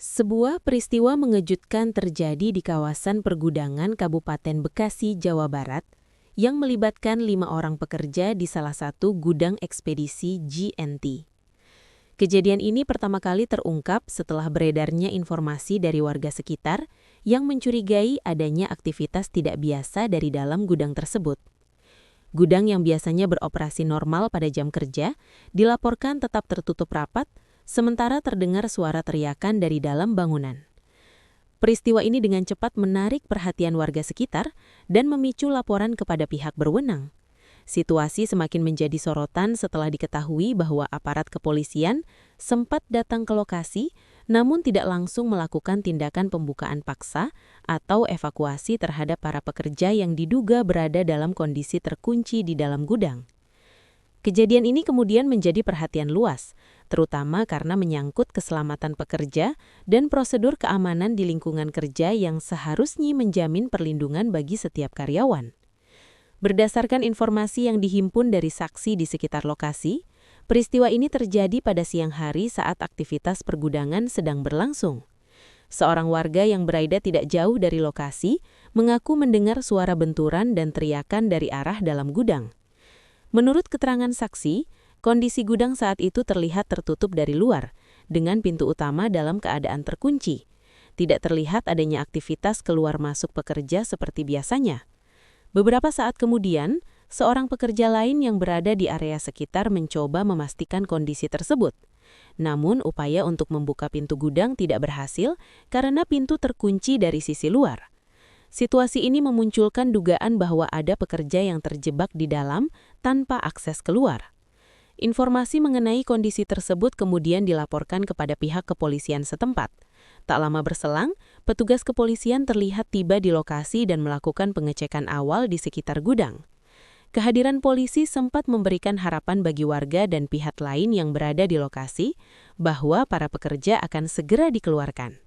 Sebuah peristiwa mengejutkan terjadi di kawasan pergudangan Kabupaten Bekasi, Jawa Barat, yang melibatkan 5 orang pekerja di salah satu gudang ekspedisi JNT. Kejadian ini pertama kali terungkap setelah beredarnya informasi dari warga sekitar yang mencurigai adanya aktivitas tidak biasa dari dalam gudang tersebut. Gudang yang biasanya beroperasi normal pada jam kerja dilaporkan tetap tertutup rapat, sementara terdengar suara teriakan dari dalam bangunan. Peristiwa ini dengan cepat menarik perhatian warga sekitar dan memicu laporan kepada pihak berwenang. Situasi semakin menjadi sorotan setelah diketahui bahwa aparat kepolisian sempat datang ke lokasi, namun tidak langsung melakukan tindakan pembukaan paksa atau evakuasi terhadap para pekerja yang diduga berada dalam kondisi terkunci di dalam gudang. Kejadian ini kemudian menjadi perhatian luas, terutama karena menyangkut keselamatan pekerja dan prosedur keamanan di lingkungan kerja yang seharusnya menjamin perlindungan bagi setiap karyawan. Berdasarkan informasi yang dihimpun dari saksi di sekitar lokasi, peristiwa ini terjadi pada siang hari saat aktivitas pergudangan sedang berlangsung. Seorang warga yang berada tidak jauh dari lokasi mengaku mendengar suara benturan dan teriakan dari arah dalam gudang. Menurut keterangan saksi, kondisi gudang saat itu terlihat tertutup dari luar, dengan pintu utama dalam keadaan terkunci. Tidak terlihat adanya aktivitas keluar masuk pekerja seperti biasanya. Beberapa saat kemudian, seorang pekerja lain yang berada di area sekitar mencoba memastikan kondisi tersebut. Namun, upaya untuk membuka pintu gudang tidak berhasil karena pintu terkunci dari sisi luar. Situasi ini memunculkan dugaan bahwa ada pekerja yang terjebak di dalam tanpa akses keluar. Informasi mengenai kondisi tersebut kemudian dilaporkan kepada pihak kepolisian setempat. Tak lama berselang, petugas kepolisian terlihat tiba di lokasi dan melakukan pengecekan awal di sekitar gudang. Kehadiran polisi sempat memberikan harapan bagi warga dan pihak lain yang berada di lokasi bahwa para pekerja akan segera dikeluarkan.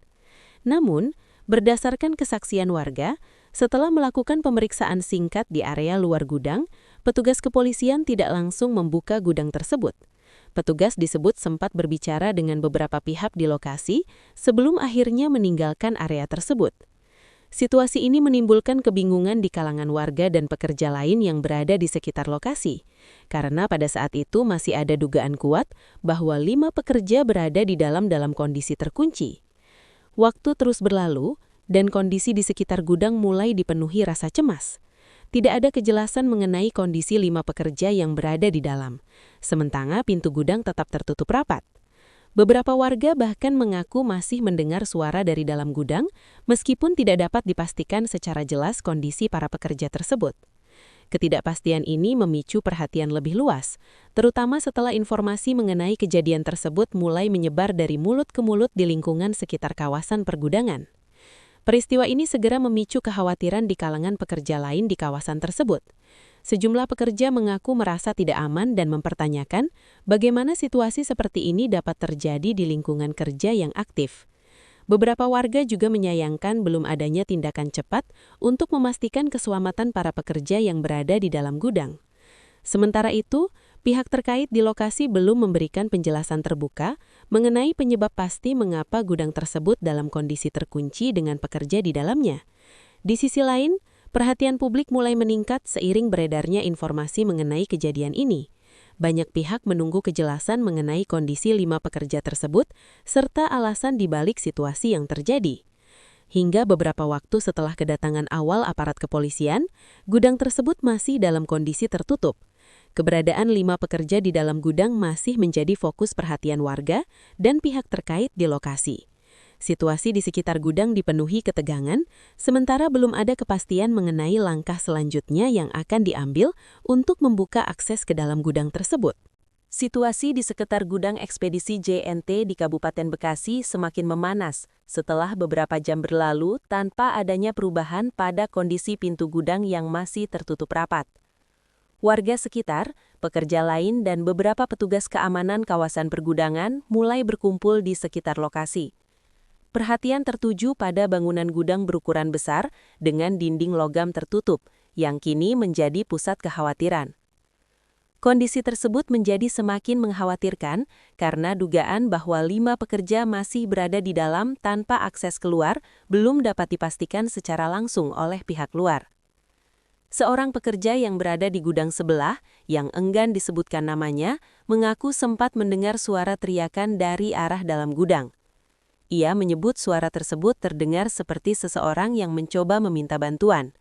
Namun, berdasarkan kesaksian warga, setelah melakukan pemeriksaan singkat di area luar gudang, petugas kepolisian tidak langsung membuka gudang tersebut. Petugas disebut sempat berbicara dengan beberapa pihak di lokasi sebelum akhirnya meninggalkan area tersebut. Situasi ini menimbulkan kebingungan di kalangan warga dan pekerja lain yang berada di sekitar lokasi, karena pada saat itu masih ada dugaan kuat bahwa 5 pekerja berada di dalam kondisi terkunci. Waktu terus berlalu, dan kondisi di sekitar gudang mulai dipenuhi rasa cemas. Tidak ada kejelasan mengenai kondisi 5 pekerja yang berada di dalam, sementara pintu gudang tetap tertutup rapat. Beberapa warga bahkan mengaku masih mendengar suara dari dalam gudang, meskipun tidak dapat dipastikan secara jelas kondisi para pekerja tersebut. Ketidakpastian ini memicu perhatian lebih luas, terutama setelah informasi mengenai kejadian tersebut mulai menyebar dari mulut ke mulut di lingkungan sekitar kawasan pergudangan. Peristiwa ini segera memicu kekhawatiran di kalangan pekerja lain di kawasan tersebut. Sejumlah pekerja mengaku merasa tidak aman dan mempertanyakan bagaimana situasi seperti ini dapat terjadi di lingkungan kerja yang aktif. Beberapa warga juga menyayangkan belum adanya tindakan cepat untuk memastikan keselamatan para pekerja yang berada di dalam gudang. Sementara itu, pihak terkait di lokasi belum memberikan penjelasan terbuka mengenai penyebab pasti mengapa gudang tersebut dalam kondisi terkunci dengan pekerja di dalamnya. Di sisi lain, perhatian publik mulai meningkat seiring beredarnya informasi mengenai kejadian ini. Banyak pihak menunggu kejelasan mengenai kondisi 5 pekerja tersebut serta alasan dibalik situasi yang terjadi. Hingga beberapa waktu setelah kedatangan awal aparat kepolisian, gudang tersebut masih dalam kondisi tertutup. Keberadaan 5 pekerja di dalam gudang masih menjadi fokus perhatian warga dan pihak terkait di lokasi. Situasi di sekitar gudang dipenuhi ketegangan, sementara belum ada kepastian mengenai langkah selanjutnya yang akan diambil untuk membuka akses ke dalam gudang tersebut. Situasi di sekitar gudang ekspedisi JNT di Kabupaten Bekasi semakin memanas setelah beberapa jam berlalu tanpa adanya perubahan pada kondisi pintu gudang yang masih tertutup rapat. Warga sekitar, pekerja lain, dan beberapa petugas keamanan kawasan pergudangan mulai berkumpul di sekitar lokasi. Perhatian tertuju pada bangunan gudang berukuran besar dengan dinding logam tertutup, yang kini menjadi pusat kekhawatiran. Kondisi tersebut menjadi semakin mengkhawatirkan karena dugaan bahwa 5 pekerja masih berada di dalam tanpa akses keluar belum dapat dipastikan secara langsung oleh pihak luar. Seorang pekerja yang berada di gudang sebelah, yang enggan disebutkan namanya, mengaku sempat mendengar suara teriakan dari arah dalam gudang. Ia menyebut suara tersebut terdengar seperti seseorang yang mencoba meminta bantuan.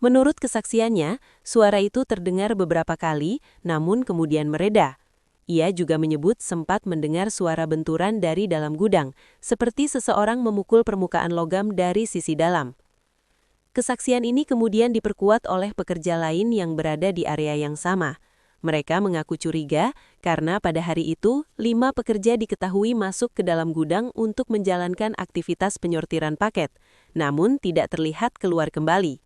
Menurut kesaksiannya, suara itu terdengar beberapa kali, namun kemudian mereda. Ia juga menyebut sempat mendengar suara benturan dari dalam gudang, seperti seseorang memukul permukaan logam dari sisi dalam. Kesaksian ini kemudian diperkuat oleh pekerja lain yang berada di area yang sama. Mereka mengaku curiga karena pada hari itu, 5 pekerja diketahui masuk ke dalam gudang untuk menjalankan aktivitas penyortiran paket, namun tidak terlihat keluar kembali.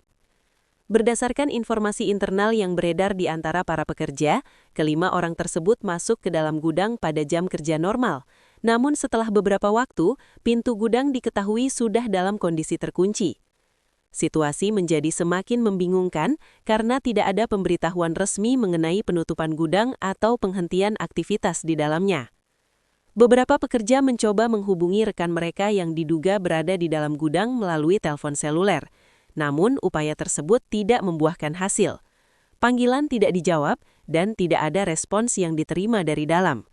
Berdasarkan informasi internal yang beredar di antara para pekerja, kelima orang tersebut masuk ke dalam gudang pada jam kerja normal. Namun setelah beberapa waktu, pintu gudang diketahui sudah dalam kondisi terkunci. Situasi menjadi semakin membingungkan karena tidak ada pemberitahuan resmi mengenai penutupan gudang atau penghentian aktivitas di dalamnya. Beberapa pekerja mencoba menghubungi rekan mereka yang diduga berada di dalam gudang melalui telepon seluler. Namun, upaya tersebut tidak membuahkan hasil. Panggilan tidak dijawab dan tidak ada respons yang diterima dari dalam.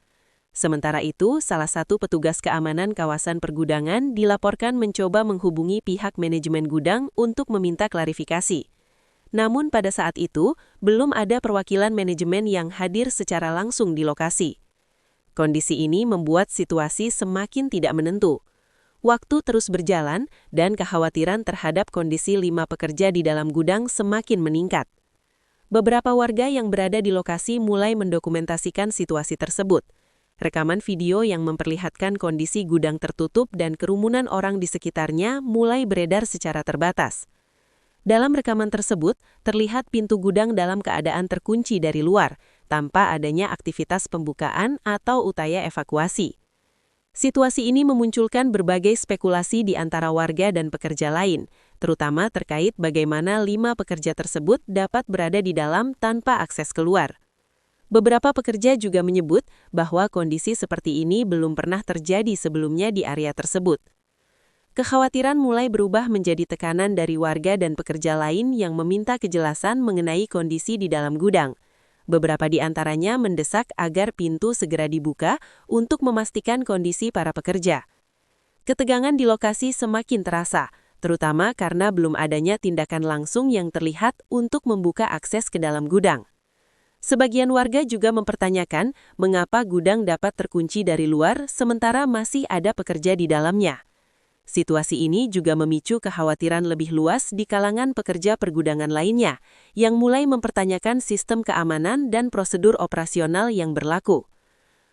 Sementara itu, salah satu petugas keamanan kawasan pergudangan dilaporkan mencoba menghubungi pihak manajemen gudang untuk meminta klarifikasi. Namun pada saat itu, belum ada perwakilan manajemen yang hadir secara langsung di lokasi. Kondisi ini membuat situasi semakin tidak menentu. Waktu terus berjalan dan kekhawatiran terhadap kondisi 5 pekerja di dalam gudang semakin meningkat. Beberapa warga yang berada di lokasi mulai mendokumentasikan situasi tersebut. Rekaman video yang memperlihatkan kondisi gudang tertutup dan kerumunan orang di sekitarnya mulai beredar secara terbatas. Dalam rekaman tersebut, terlihat pintu gudang dalam keadaan terkunci dari luar, tanpa adanya aktivitas pembukaan atau upaya evakuasi. Situasi ini memunculkan berbagai spekulasi di antara warga dan pekerja lain, terutama terkait bagaimana 5 pekerja tersebut dapat berada di dalam tanpa akses keluar. Beberapa pekerja juga menyebut bahwa kondisi seperti ini belum pernah terjadi sebelumnya di area tersebut. Kekhawatiran mulai berubah menjadi tekanan dari warga dan pekerja lain yang meminta kejelasan mengenai kondisi di dalam gudang. Beberapa di antaranya mendesak agar pintu segera dibuka untuk memastikan kondisi para pekerja. Ketegangan di lokasi semakin terasa, terutama karena belum adanya tindakan langsung yang terlihat untuk membuka akses ke dalam gudang. Sebagian warga juga mempertanyakan mengapa gudang dapat terkunci dari luar sementara masih ada pekerja di dalamnya. Situasi ini juga memicu kekhawatiran lebih luas di kalangan pekerja pergudangan lainnya, yang mulai mempertanyakan sistem keamanan dan prosedur operasional yang berlaku.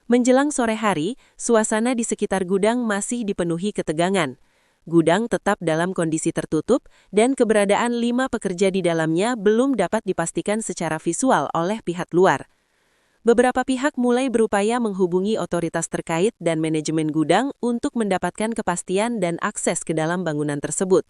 Menjelang sore hari, suasana di sekitar gudang masih dipenuhi ketegangan. Gudang tetap dalam kondisi tertutup dan keberadaan 5 pekerja di dalamnya belum dapat dipastikan secara visual oleh pihak luar. Beberapa pihak mulai berupaya menghubungi otoritas terkait dan manajemen gudang untuk mendapatkan kepastian dan akses ke dalam bangunan tersebut.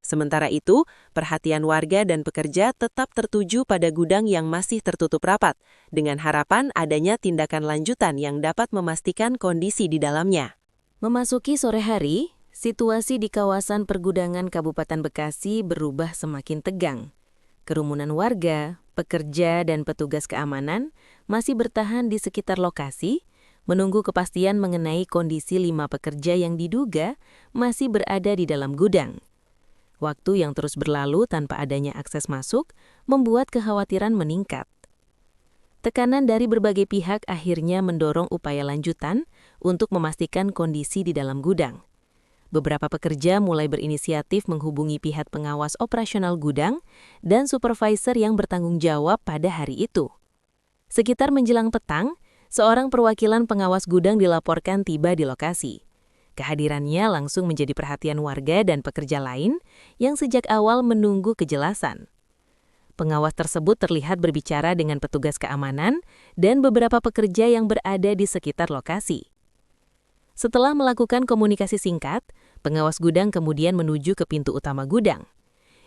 Sementara itu, perhatian warga dan pekerja tetap tertuju pada gudang yang masih tertutup rapat, dengan harapan adanya tindakan lanjutan yang dapat memastikan kondisi di dalamnya. Memasuki sore hari, situasi di kawasan pergudangan Kabupaten Bekasi berubah semakin tegang. Kerumunan warga, pekerja, dan petugas keamanan masih bertahan di sekitar lokasi, menunggu kepastian mengenai kondisi 5 pekerja yang diduga masih berada di dalam gudang. Waktu yang terus berlalu tanpa adanya akses masuk membuat kekhawatiran meningkat. Tekanan dari berbagai pihak akhirnya mendorong upaya lanjutan untuk memastikan kondisi di dalam gudang. Beberapa pekerja mulai berinisiatif menghubungi pihak pengawas operasional gudang dan supervisor yang bertanggung jawab pada hari itu. Sekitar menjelang petang, seorang perwakilan pengawas gudang dilaporkan tiba di lokasi. Kehadirannya langsung menjadi perhatian warga dan pekerja lain yang sejak awal menunggu kejelasan. Pengawas tersebut terlihat berbicara dengan petugas keamanan dan beberapa pekerja yang berada di sekitar lokasi. Setelah melakukan komunikasi singkat, pengawas gudang kemudian menuju ke pintu utama gudang.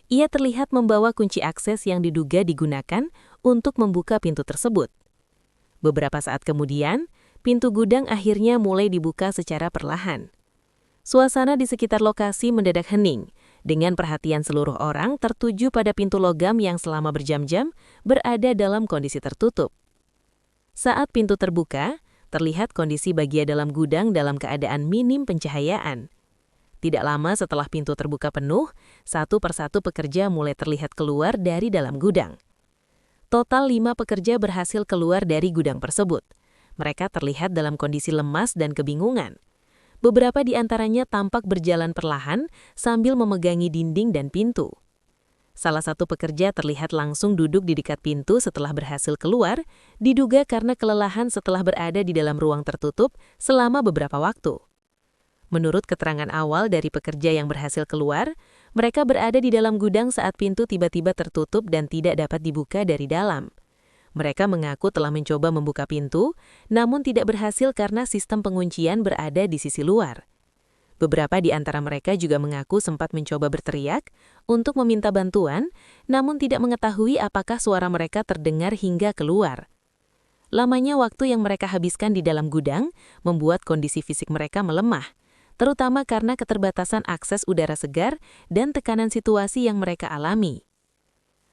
Ia terlihat membawa kunci akses yang diduga digunakan untuk membuka pintu tersebut. Beberapa saat kemudian, pintu gudang akhirnya mulai dibuka secara perlahan. Suasana di sekitar lokasi mendadak hening, dengan perhatian seluruh orang tertuju pada pintu logam yang selama berjam-jam berada dalam kondisi tertutup. Saat pintu terbuka, terlihat kondisi bagian dalam gudang dalam keadaan minim pencahayaan. Tidak lama setelah pintu terbuka penuh, satu persatu pekerja mulai terlihat keluar dari dalam gudang. Total 5 pekerja berhasil keluar dari gudang tersebut. Mereka terlihat dalam kondisi lemas dan kebingungan. Beberapa di antaranya tampak berjalan perlahan sambil memegangi dinding dan pintu. Salah satu pekerja terlihat langsung duduk di dekat pintu setelah berhasil keluar, diduga karena kelelahan setelah berada di dalam ruang tertutup selama beberapa waktu. Menurut keterangan awal dari pekerja yang berhasil keluar, mereka berada di dalam gudang saat pintu tiba-tiba tertutup dan tidak dapat dibuka dari dalam. Mereka mengaku telah mencoba membuka pintu, namun tidak berhasil karena sistem penguncian berada di sisi luar. Beberapa di antara mereka juga mengaku sempat mencoba berteriak untuk meminta bantuan, namun tidak mengetahui apakah suara mereka terdengar hingga keluar. Lamanya waktu yang mereka habiskan di dalam gudang membuat kondisi fisik mereka melemah, terutama karena keterbatasan akses udara segar dan tekanan situasi yang mereka alami.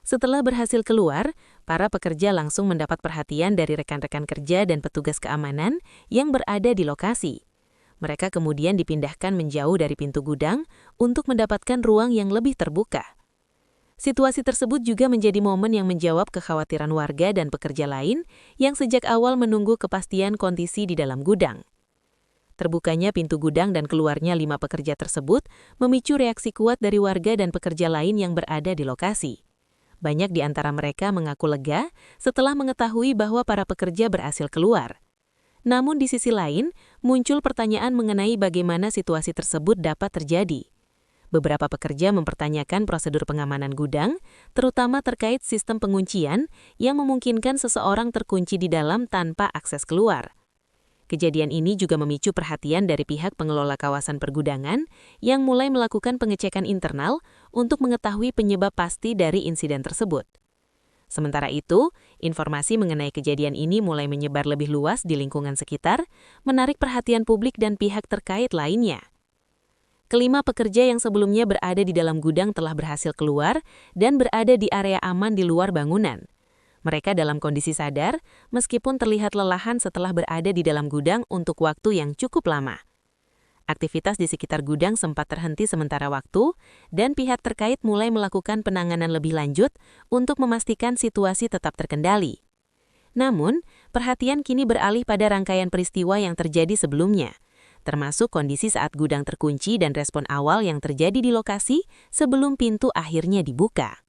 Setelah berhasil keluar, para pekerja langsung mendapat perhatian dari rekan-rekan kerja dan petugas keamanan yang berada di lokasi. Mereka kemudian dipindahkan menjauh dari pintu gudang untuk mendapatkan ruang yang lebih terbuka. Situasi tersebut juga menjadi momen yang menjawab kekhawatiran warga dan pekerja lain yang sejak awal menunggu kepastian kondisi di dalam gudang. Terbukanya pintu gudang dan keluarnya 5 pekerja tersebut memicu reaksi kuat dari warga dan pekerja lain yang berada di lokasi. Banyak di antara mereka mengaku lega setelah mengetahui bahwa para pekerja berhasil keluar. Namun di sisi lain, muncul pertanyaan mengenai bagaimana situasi tersebut dapat terjadi. Beberapa pekerja mempertanyakan prosedur pengamanan gudang, terutama terkait sistem penguncian yang memungkinkan seseorang terkunci di dalam tanpa akses keluar. Kejadian ini juga memicu perhatian dari pihak pengelola kawasan pergudangan yang mulai melakukan pengecekan internal untuk mengetahui penyebab pasti dari insiden tersebut. Sementara itu, informasi mengenai kejadian ini mulai menyebar lebih luas di lingkungan sekitar, menarik perhatian publik dan pihak terkait lainnya. Kelima pekerja yang sebelumnya berada di dalam gudang telah berhasil keluar dan berada di area aman di luar bangunan. Mereka dalam kondisi sadar, meskipun terlihat lelahan setelah berada di dalam gudang untuk waktu yang cukup lama. Aktivitas di sekitar gudang sempat terhenti sementara waktu, dan pihak terkait mulai melakukan penanganan lebih lanjut untuk memastikan situasi tetap terkendali. Namun, perhatian kini beralih pada rangkaian peristiwa yang terjadi sebelumnya, termasuk kondisi saat gudang terkunci dan respon awal yang terjadi di lokasi sebelum pintu akhirnya dibuka.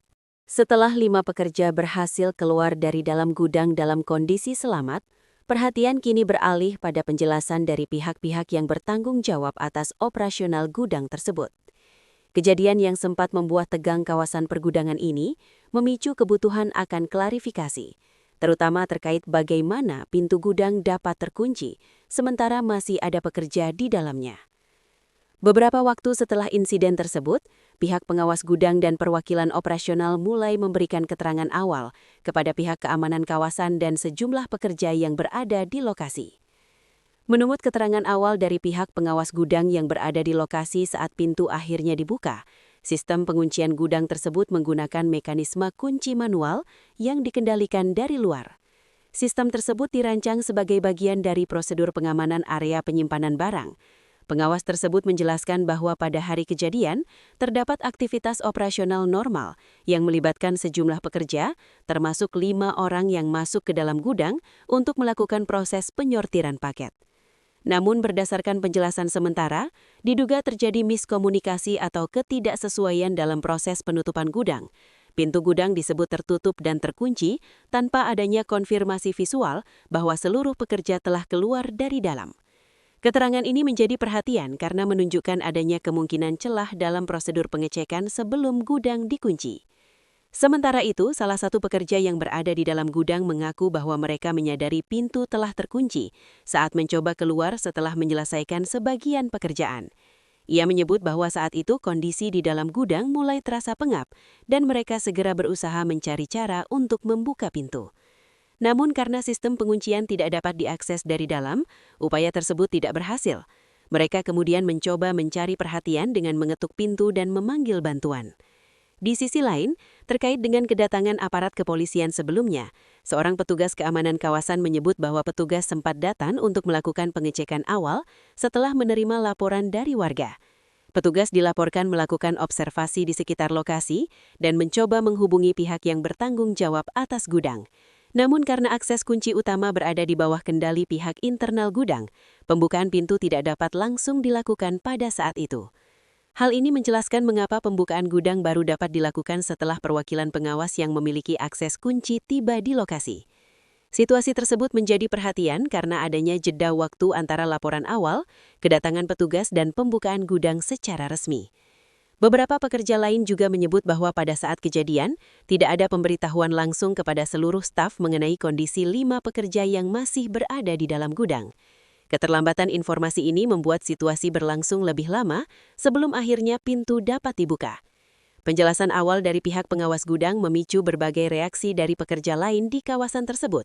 Setelah 5 pekerja berhasil keluar dari dalam gudang dalam kondisi selamat, perhatian kini beralih pada penjelasan dari pihak-pihak yang bertanggung jawab atas operasional gudang tersebut. Kejadian yang sempat membuat tegang kawasan pergudangan ini memicu kebutuhan akan klarifikasi, terutama terkait bagaimana pintu gudang dapat terkunci, sementara masih ada pekerja di dalamnya. Beberapa waktu setelah insiden tersebut, pihak pengawas gudang dan perwakilan operasional mulai memberikan keterangan awal kepada pihak keamanan kawasan dan sejumlah pekerja yang berada di lokasi. Menurut keterangan awal dari pihak pengawas gudang yang berada di lokasi saat pintu akhirnya dibuka, sistem penguncian gudang tersebut menggunakan mekanisme kunci manual yang dikendalikan dari luar. Sistem tersebut dirancang sebagai bagian dari prosedur pengamanan area penyimpanan barang. Pengawas tersebut menjelaskan bahwa pada hari kejadian, terdapat aktivitas operasional normal yang melibatkan sejumlah pekerja, termasuk 5 orang yang masuk ke dalam gudang untuk melakukan proses penyortiran paket. Namun berdasarkan penjelasan sementara, diduga terjadi miskomunikasi atau ketidaksesuaian dalam proses penutupan gudang. Pintu gudang disebut tertutup dan terkunci tanpa adanya konfirmasi visual bahwa seluruh pekerja telah keluar dari dalam. Keterangan ini menjadi perhatian karena menunjukkan adanya kemungkinan celah dalam prosedur pengecekan sebelum gudang dikunci. Sementara itu, salah satu pekerja yang berada di dalam gudang mengaku bahwa mereka menyadari pintu telah terkunci saat mencoba keluar setelah menyelesaikan sebagian pekerjaan. Ia menyebut bahwa saat itu kondisi di dalam gudang mulai terasa pengap dan mereka segera berusaha mencari cara untuk membuka pintu. Namun karena sistem penguncian tidak dapat diakses dari dalam, upaya tersebut tidak berhasil. Mereka kemudian mencoba mencari perhatian dengan mengetuk pintu dan memanggil bantuan. Di sisi lain, terkait dengan kedatangan aparat kepolisian sebelumnya, seorang petugas keamanan kawasan menyebut bahwa petugas sempat datang untuk melakukan pengecekan awal setelah menerima laporan dari warga. Petugas dilaporkan melakukan observasi di sekitar lokasi dan mencoba menghubungi pihak yang bertanggung jawab atas gudang. Namun karena akses kunci utama berada di bawah kendali pihak internal gudang, pembukaan pintu tidak dapat langsung dilakukan pada saat itu. Hal ini menjelaskan mengapa pembukaan gudang baru dapat dilakukan setelah perwakilan pengawas yang memiliki akses kunci tiba di lokasi. Situasi tersebut menjadi perhatian karena adanya jeda waktu antara laporan awal, kedatangan petugas, dan pembukaan gudang secara resmi. Beberapa pekerja lain juga menyebut bahwa pada saat kejadian, tidak ada pemberitahuan langsung kepada seluruh staf mengenai kondisi 5 pekerja yang masih berada di dalam gudang. Keterlambatan informasi ini membuat situasi berlangsung lebih lama sebelum akhirnya pintu dapat dibuka. Penjelasan awal dari pihak pengawas gudang memicu berbagai reaksi dari pekerja lain di kawasan tersebut.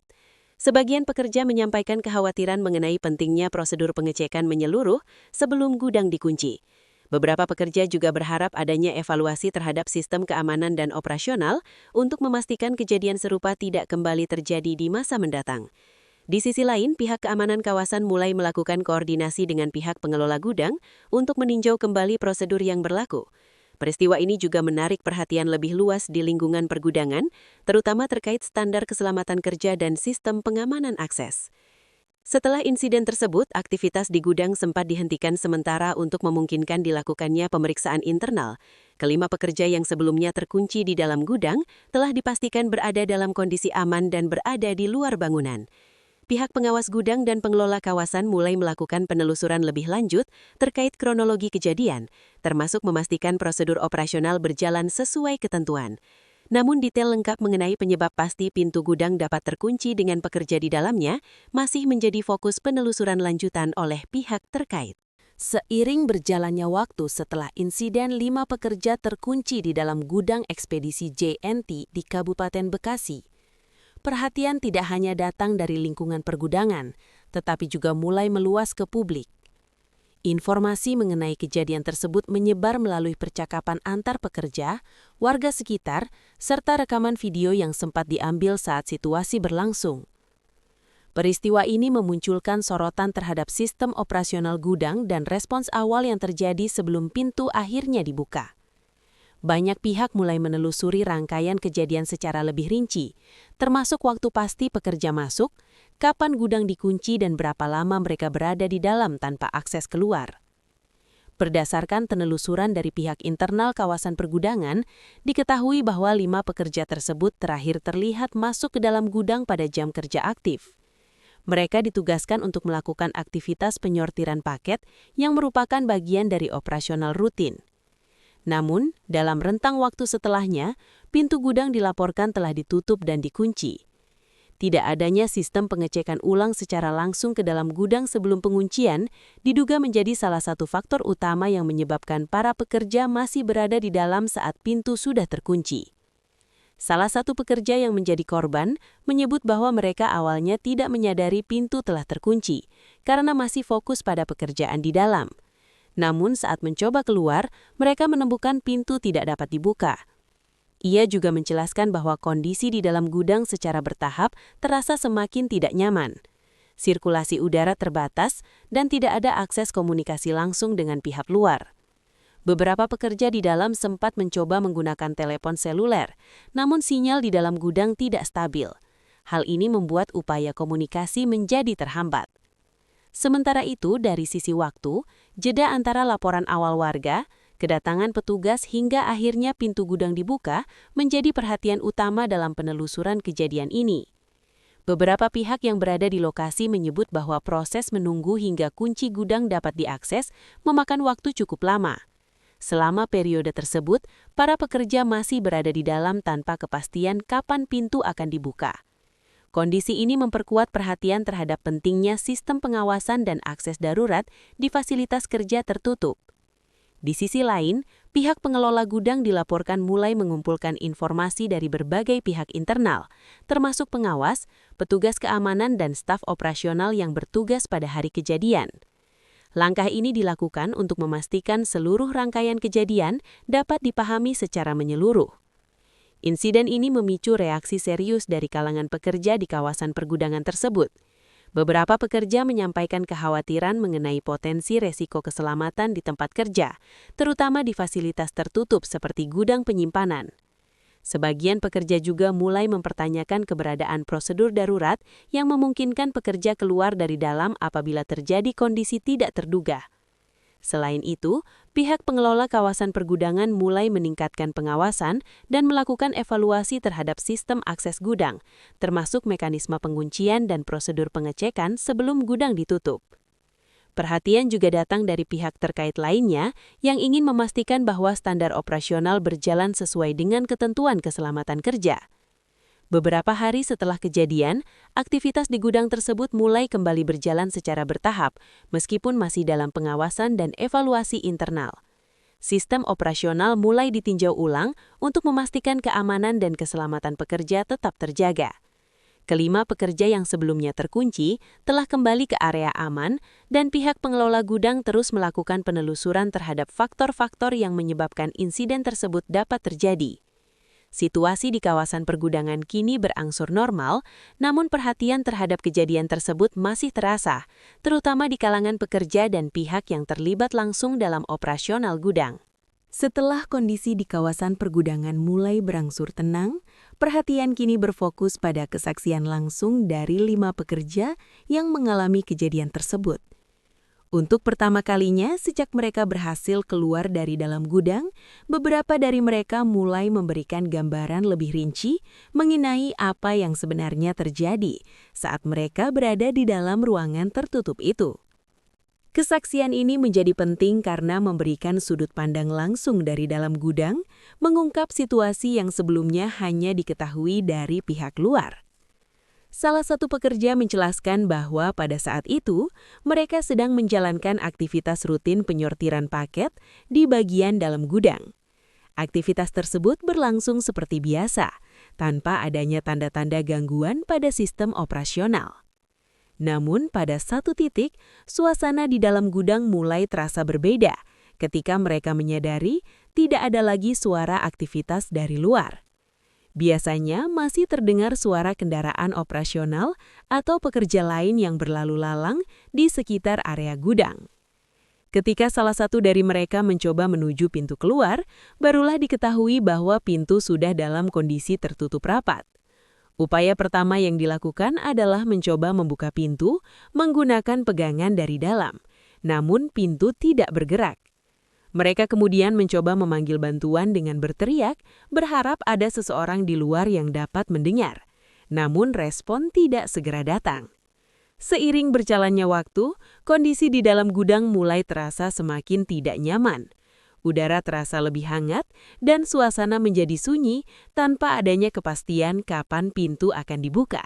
Sebagian pekerja menyampaikan kekhawatiran mengenai pentingnya prosedur pengecekan menyeluruh sebelum gudang dikunci. Beberapa pekerja juga berharap adanya evaluasi terhadap sistem keamanan dan operasional untuk memastikan kejadian serupa tidak kembali terjadi di masa mendatang. Di sisi lain, pihak keamanan kawasan mulai melakukan koordinasi dengan pihak pengelola gudang untuk meninjau kembali prosedur yang berlaku. Peristiwa ini juga menarik perhatian lebih luas di lingkungan pergudangan, terutama terkait standar keselamatan kerja dan sistem pengamanan akses. Setelah insiden tersebut, aktivitas di gudang sempat dihentikan sementara untuk memungkinkan dilakukannya pemeriksaan internal. Kelima pekerja yang sebelumnya terkunci di dalam gudang telah dipastikan berada dalam kondisi aman dan berada di luar bangunan. Pihak pengawas gudang dan pengelola kawasan mulai melakukan penelusuran lebih lanjut terkait kronologi kejadian, termasuk memastikan prosedur operasional berjalan sesuai ketentuan. Namun detail lengkap mengenai penyebab pasti pintu gudang dapat terkunci dengan pekerja di dalamnya masih menjadi fokus penelusuran lanjutan oleh pihak terkait. Seiring berjalannya waktu setelah insiden 5 pekerja terkunci di dalam gudang ekspedisi JNT di Kabupaten Bekasi, perhatian tidak hanya datang dari lingkungan pergudangan, tetapi juga mulai meluas ke publik. Informasi mengenai kejadian tersebut menyebar melalui percakapan antar pekerja, warga sekitar, serta rekaman video yang sempat diambil saat situasi berlangsung. Peristiwa ini memunculkan sorotan terhadap sistem operasional gudang dan respons awal yang terjadi sebelum pintu akhirnya dibuka. Banyak pihak mulai menelusuri rangkaian kejadian secara lebih rinci, termasuk waktu pasti pekerja masuk, kapan gudang dikunci dan berapa lama mereka berada di dalam tanpa akses keluar. Berdasarkan penelusuran dari pihak internal kawasan pergudangan, diketahui bahwa 5 pekerja tersebut terakhir terlihat masuk ke dalam gudang pada jam kerja aktif. Mereka ditugaskan untuk melakukan aktivitas penyortiran paket yang merupakan bagian dari operasional rutin. Namun, dalam rentang waktu setelahnya, pintu gudang dilaporkan telah ditutup dan dikunci. Tidak adanya sistem pengecekan ulang secara langsung ke dalam gudang sebelum penguncian diduga menjadi salah satu faktor utama yang menyebabkan para pekerja masih berada di dalam saat pintu sudah terkunci. Salah satu pekerja yang menjadi korban menyebut bahwa mereka awalnya tidak menyadari pintu telah terkunci karena masih fokus pada pekerjaan di dalam. Namun saat mencoba keluar, mereka menemukan pintu tidak dapat dibuka. Ia juga menjelaskan bahwa kondisi di dalam gudang secara bertahap terasa semakin tidak nyaman. Sirkulasi udara terbatas dan tidak ada akses komunikasi langsung dengan pihak luar. Beberapa pekerja di dalam sempat mencoba menggunakan telepon seluler, namun sinyal di dalam gudang tidak stabil. Hal ini membuat upaya komunikasi menjadi terhambat. Sementara itu, dari sisi waktu, jeda antara laporan awal warga, kedatangan petugas hingga akhirnya pintu gudang dibuka menjadi perhatian utama dalam penelusuran kejadian ini. Beberapa pihak yang berada di lokasi menyebut bahwa proses menunggu hingga kunci gudang dapat diakses memakan waktu cukup lama. Selama periode tersebut, para pekerja masih berada di dalam tanpa kepastian kapan pintu akan dibuka. Kondisi ini memperkuat perhatian terhadap pentingnya sistem pengawasan dan akses darurat di fasilitas kerja tertutup. Di sisi lain, pihak pengelola gudang dilaporkan mulai mengumpulkan informasi dari berbagai pihak internal, termasuk pengawas, petugas keamanan dan staf operasional yang bertugas pada hari kejadian. Langkah ini dilakukan untuk memastikan seluruh rangkaian kejadian dapat dipahami secara menyeluruh. Insiden ini memicu reaksi serius dari kalangan pekerja di kawasan pergudangan tersebut. Beberapa pekerja menyampaikan kekhawatiran mengenai potensi resiko keselamatan di tempat kerja, terutama di fasilitas tertutup seperti gudang penyimpanan. Sebagian pekerja juga mulai mempertanyakan keberadaan prosedur darurat yang memungkinkan pekerja keluar dari dalam apabila terjadi kondisi tidak terduga. Selain itu, pihak pengelola kawasan pergudangan mulai meningkatkan pengawasan dan melakukan evaluasi terhadap sistem akses gudang, termasuk mekanisme penguncian dan prosedur pengecekan sebelum gudang ditutup. Perhatian juga datang dari pihak terkait lainnya yang ingin memastikan bahwa standar operasional berjalan sesuai dengan ketentuan keselamatan kerja. Beberapa hari setelah kejadian, aktivitas di gudang tersebut mulai kembali berjalan secara bertahap, meskipun masih dalam pengawasan dan evaluasi internal. Sistem operasional mulai ditinjau ulang untuk memastikan keamanan dan keselamatan pekerja tetap terjaga. Kelima pekerja yang sebelumnya terkunci telah kembali ke area aman dan pihak pengelola gudang terus melakukan penelusuran terhadap faktor-faktor yang menyebabkan insiden tersebut dapat terjadi. Situasi di kawasan pergudangan kini berangsur normal, namun perhatian terhadap kejadian tersebut masih terasa, terutama di kalangan pekerja dan pihak yang terlibat langsung dalam operasional gudang. Setelah kondisi di kawasan pergudangan mulai berangsur tenang, perhatian kini berfokus pada kesaksian langsung dari 5 pekerja yang mengalami kejadian tersebut. Untuk pertama kalinya sejak mereka berhasil keluar dari dalam gudang, beberapa dari mereka mulai memberikan gambaran lebih rinci mengenai apa yang sebenarnya terjadi saat mereka berada di dalam ruangan tertutup itu. Kesaksian ini menjadi penting karena memberikan sudut pandang langsung dari dalam gudang, mengungkap situasi yang sebelumnya hanya diketahui dari pihak luar. Salah satu pekerja menjelaskan bahwa pada saat itu, mereka sedang menjalankan aktivitas rutin penyortiran paket di bagian dalam gudang. Aktivitas tersebut berlangsung seperti biasa, tanpa adanya tanda-tanda gangguan pada sistem operasional. Namun pada satu titik, suasana di dalam gudang mulai terasa berbeda ketika mereka menyadari tidak ada lagi suara aktivitas dari luar. Biasanya masih terdengar suara kendaraan operasional atau pekerja lain yang berlalu lalang di sekitar area gudang. Ketika salah satu dari mereka mencoba menuju pintu keluar, barulah diketahui bahwa pintu sudah dalam kondisi tertutup rapat. Upaya pertama yang dilakukan adalah mencoba membuka pintu menggunakan pegangan dari dalam, namun pintu tidak bergerak. Mereka kemudian mencoba memanggil bantuan dengan berteriak, berharap ada seseorang di luar yang dapat mendengar. Namun respon tidak segera datang. Seiring berjalannya waktu, kondisi di dalam gudang mulai terasa semakin tidak nyaman. Udara terasa lebih hangat dan suasana menjadi sunyi tanpa adanya kepastian kapan pintu akan dibuka.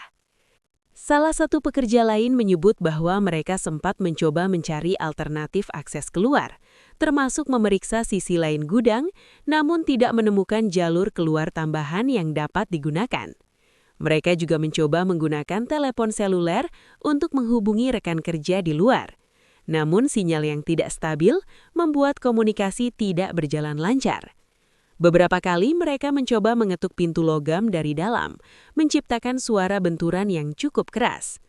Salah satu pekerja lain menyebut bahwa mereka sempat mencoba mencari alternatif akses keluar, termasuk memeriksa sisi lain gudang, namun tidak menemukan jalur keluar tambahan yang dapat digunakan. Mereka juga mencoba menggunakan telepon seluler untuk menghubungi rekan kerja di luar. Namun sinyal yang tidak stabil membuat komunikasi tidak berjalan lancar. Beberapa kali mereka mencoba mengetuk pintu logam dari dalam, menciptakan suara benturan yang cukup keras.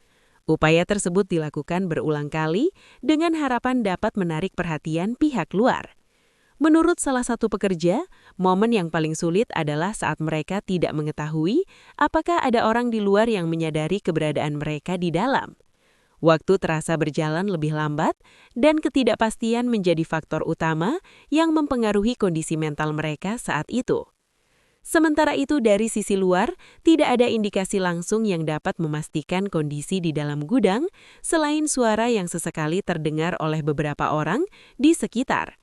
Upaya tersebut dilakukan berulang kali dengan harapan dapat menarik perhatian pihak luar. Menurut salah satu pekerja, momen yang paling sulit adalah saat mereka tidak mengetahui apakah ada orang di luar yang menyadari keberadaan mereka di dalam. Waktu terasa berjalan lebih lambat, dan ketidakpastian menjadi faktor utama yang mempengaruhi kondisi mental mereka saat itu. Sementara itu dari sisi luar, tidak ada indikasi langsung yang dapat memastikan kondisi di dalam gudang, selain suara yang sesekali terdengar oleh beberapa orang di sekitar.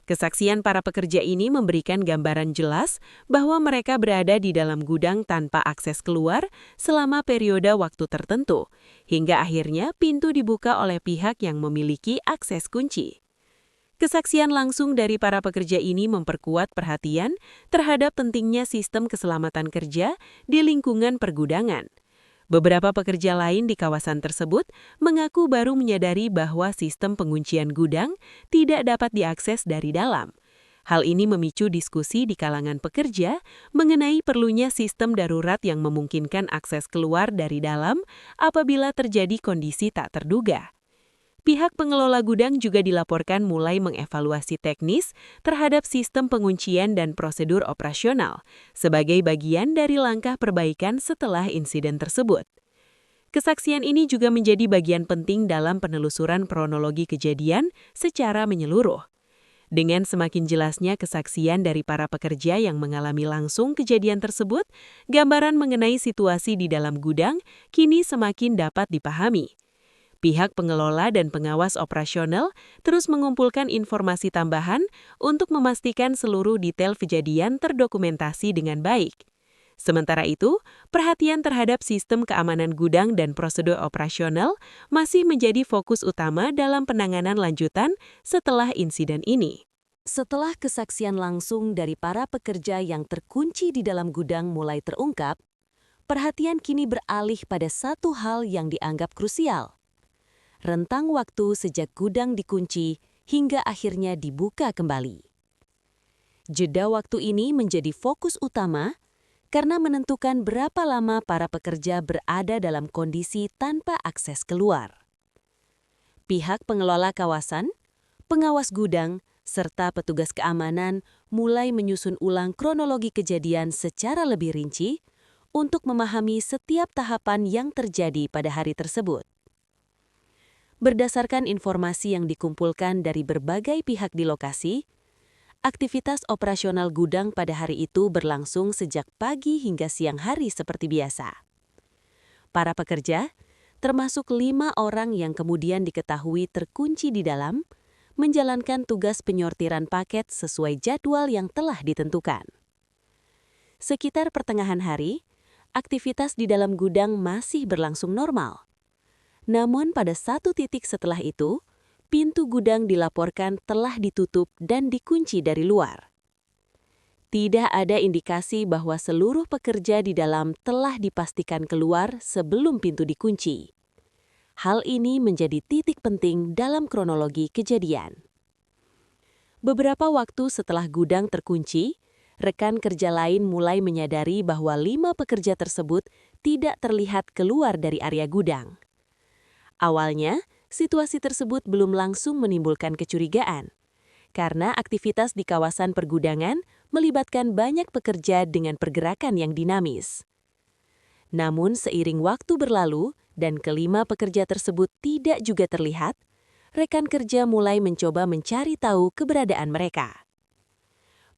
Kesaksian para pekerja ini memberikan gambaran jelas bahwa mereka berada di dalam gudang tanpa akses keluar selama periode waktu tertentu, hingga akhirnya pintu dibuka oleh pihak yang memiliki akses kunci. Kesaksian langsung dari para pekerja ini memperkuat perhatian terhadap pentingnya sistem keselamatan kerja di lingkungan pergudangan. Beberapa pekerja lain di kawasan tersebut mengaku baru menyadari bahwa sistem penguncian gudang tidak dapat diakses dari dalam. Hal ini memicu diskusi di kalangan pekerja mengenai perlunya sistem darurat yang memungkinkan akses keluar dari dalam apabila terjadi kondisi tak terduga. Pihak pengelola gudang juga dilaporkan mulai mengevaluasi teknis terhadap sistem penguncian dan prosedur operasional sebagai bagian dari langkah perbaikan setelah insiden tersebut. Kesaksian ini juga menjadi bagian penting dalam penelusuran kronologi kejadian secara menyeluruh. Dengan semakin jelasnya kesaksian dari para pekerja yang mengalami langsung kejadian tersebut, gambaran mengenai situasi di dalam gudang kini semakin dapat dipahami. Pihak pengelola dan pengawas operasional terus mengumpulkan informasi tambahan untuk memastikan seluruh detail kejadian terdokumentasi dengan baik. Sementara itu, perhatian terhadap sistem keamanan gudang dan prosedur operasional masih menjadi fokus utama dalam penanganan lanjutan setelah insiden ini. Setelah kesaksian langsung dari para pekerja yang terkunci di dalam gudang mulai terungkap, perhatian kini beralih pada satu hal yang dianggap krusial. Rentang waktu sejak gudang dikunci hingga akhirnya dibuka kembali. Jeda waktu ini menjadi fokus utama karena menentukan berapa lama para pekerja berada dalam kondisi tanpa akses keluar. Pihak pengelola kawasan, pengawas gudang, serta petugas keamanan mulai menyusun ulang kronologi kejadian secara lebih rinci untuk memahami setiap tahapan yang terjadi pada hari tersebut. Berdasarkan informasi yang dikumpulkan dari berbagai pihak di lokasi, aktivitas operasional gudang pada hari itu berlangsung sejak pagi hingga siang hari seperti biasa. Para pekerja, termasuk 5 orang yang kemudian diketahui terkunci di dalam, menjalankan tugas penyortiran paket sesuai jadwal yang telah ditentukan. Sekitar pertengahan hari, aktivitas di dalam gudang masih berlangsung normal. Namun pada satu titik setelah itu, pintu gudang dilaporkan telah ditutup dan dikunci dari luar. Tidak ada indikasi bahwa seluruh pekerja di dalam telah dipastikan keluar sebelum pintu dikunci. Hal ini menjadi titik penting dalam kronologi kejadian. Beberapa waktu setelah gudang terkunci, rekan kerja lain mulai menyadari bahwa 5 pekerja tersebut tidak terlihat keluar dari area gudang. Awalnya, situasi tersebut belum langsung menimbulkan kecurigaan, karena aktivitas di kawasan pergudangan melibatkan banyak pekerja dengan pergerakan yang dinamis. Namun seiring waktu berlalu dan kelima pekerja tersebut tidak juga terlihat, rekan kerja mulai mencoba mencari tahu keberadaan mereka.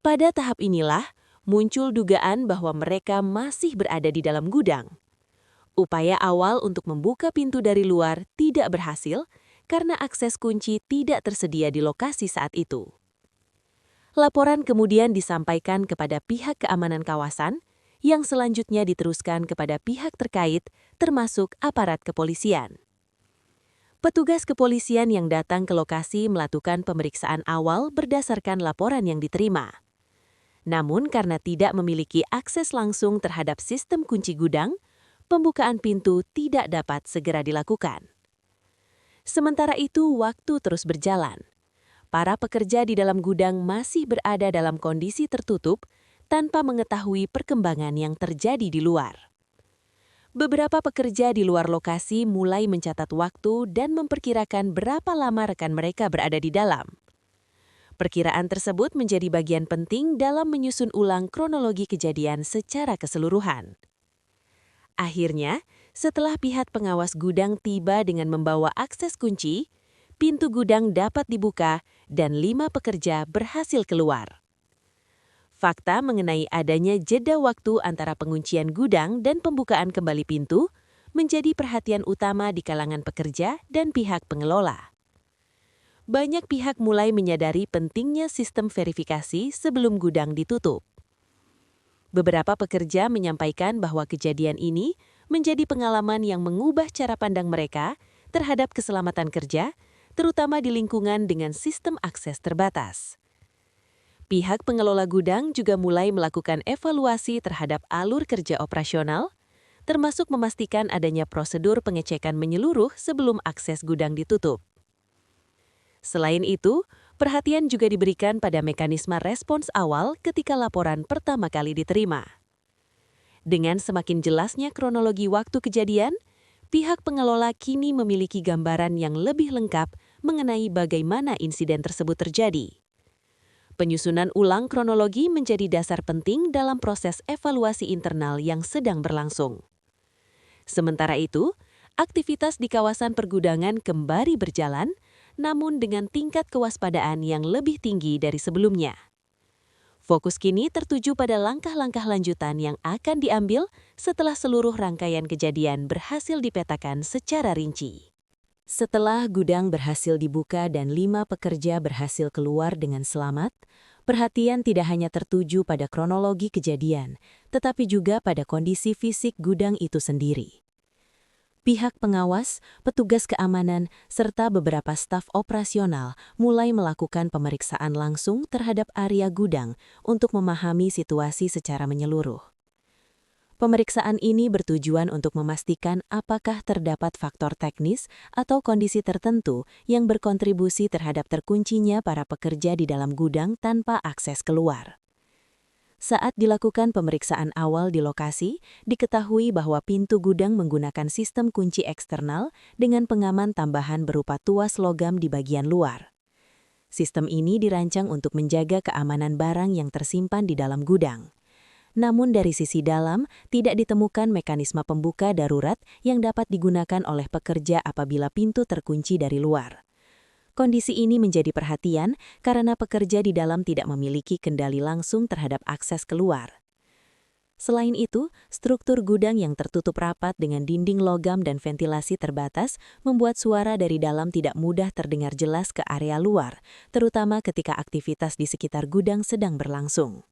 Pada tahap inilah, muncul dugaan bahwa mereka masih berada di dalam gudang. Upaya awal untuk membuka pintu dari luar tidak berhasil karena akses kunci tidak tersedia di lokasi saat itu. Laporan kemudian disampaikan kepada pihak keamanan kawasan, yang selanjutnya diteruskan kepada pihak terkait, termasuk aparat kepolisian. Petugas kepolisian yang datang ke lokasi melakukan pemeriksaan awal berdasarkan laporan yang diterima. Namun karena tidak memiliki akses langsung terhadap sistem kunci gudang, pembukaan pintu tidak dapat segera dilakukan. Sementara itu, waktu terus berjalan. Para pekerja di dalam gudang masih berada dalam kondisi tertutup tanpa mengetahui perkembangan yang terjadi di luar. Beberapa pekerja di luar lokasi mulai mencatat waktu dan memperkirakan berapa lama rekan mereka berada di dalam. Perkiraan tersebut menjadi bagian penting dalam menyusun ulang kronologi kejadian secara keseluruhan. Akhirnya, setelah pihak pengawas gudang tiba dengan membawa akses kunci, pintu gudang dapat dibuka dan 5 pekerja berhasil keluar. Fakta mengenai adanya jeda waktu antara penguncian gudang dan pembukaan kembali pintu menjadi perhatian utama di kalangan pekerja dan pihak pengelola. Banyak pihak mulai menyadari pentingnya sistem verifikasi sebelum gudang ditutup. Beberapa pekerja menyampaikan bahwa kejadian ini menjadi pengalaman yang mengubah cara pandang mereka terhadap keselamatan kerja, terutama di lingkungan dengan sistem akses terbatas. Pihak pengelola gudang juga mulai melakukan evaluasi terhadap alur kerja operasional, termasuk memastikan adanya prosedur pengecekan menyeluruh sebelum akses gudang ditutup. Selain itu, perhatian juga diberikan pada mekanisme respons awal ketika laporan pertama kali diterima. Dengan semakin jelasnya kronologi waktu kejadian, pihak pengelola kini memiliki gambaran yang lebih lengkap mengenai bagaimana insiden tersebut terjadi. Penyusunan ulang kronologi menjadi dasar penting dalam proses evaluasi internal yang sedang berlangsung. Sementara itu, aktivitas di kawasan pergudangan kembali berjalan, namun dengan tingkat kewaspadaan yang lebih tinggi dari sebelumnya. Fokus kini tertuju pada langkah-langkah lanjutan yang akan diambil setelah seluruh rangkaian kejadian berhasil dipetakan secara rinci. Setelah gudang berhasil dibuka dan 5 pekerja berhasil keluar dengan selamat, perhatian tidak hanya tertuju pada kronologi kejadian, tetapi juga pada kondisi fisik gudang itu sendiri. Pihak pengawas, petugas keamanan, serta beberapa staf operasional mulai melakukan pemeriksaan langsung terhadap area gudang untuk memahami situasi secara menyeluruh. Pemeriksaan ini bertujuan untuk memastikan apakah terdapat faktor teknis atau kondisi tertentu yang berkontribusi terhadap terkuncinya para pekerja di dalam gudang tanpa akses keluar. Saat dilakukan pemeriksaan awal di lokasi, diketahui bahwa pintu gudang menggunakan sistem kunci eksternal dengan pengaman tambahan berupa tuas logam di bagian luar. Sistem ini dirancang untuk menjaga keamanan barang yang tersimpan di dalam gudang. Namun dari sisi dalam, tidak ditemukan mekanisme pembuka darurat yang dapat digunakan oleh pekerja apabila pintu terkunci dari luar. Kondisi ini menjadi perhatian karena pekerja di dalam tidak memiliki kendali langsung terhadap akses keluar. Selain itu, struktur gudang yang tertutup rapat dengan dinding logam dan ventilasi terbatas membuat suara dari dalam tidak mudah terdengar jelas ke area luar, terutama ketika aktivitas di sekitar gudang sedang berlangsung.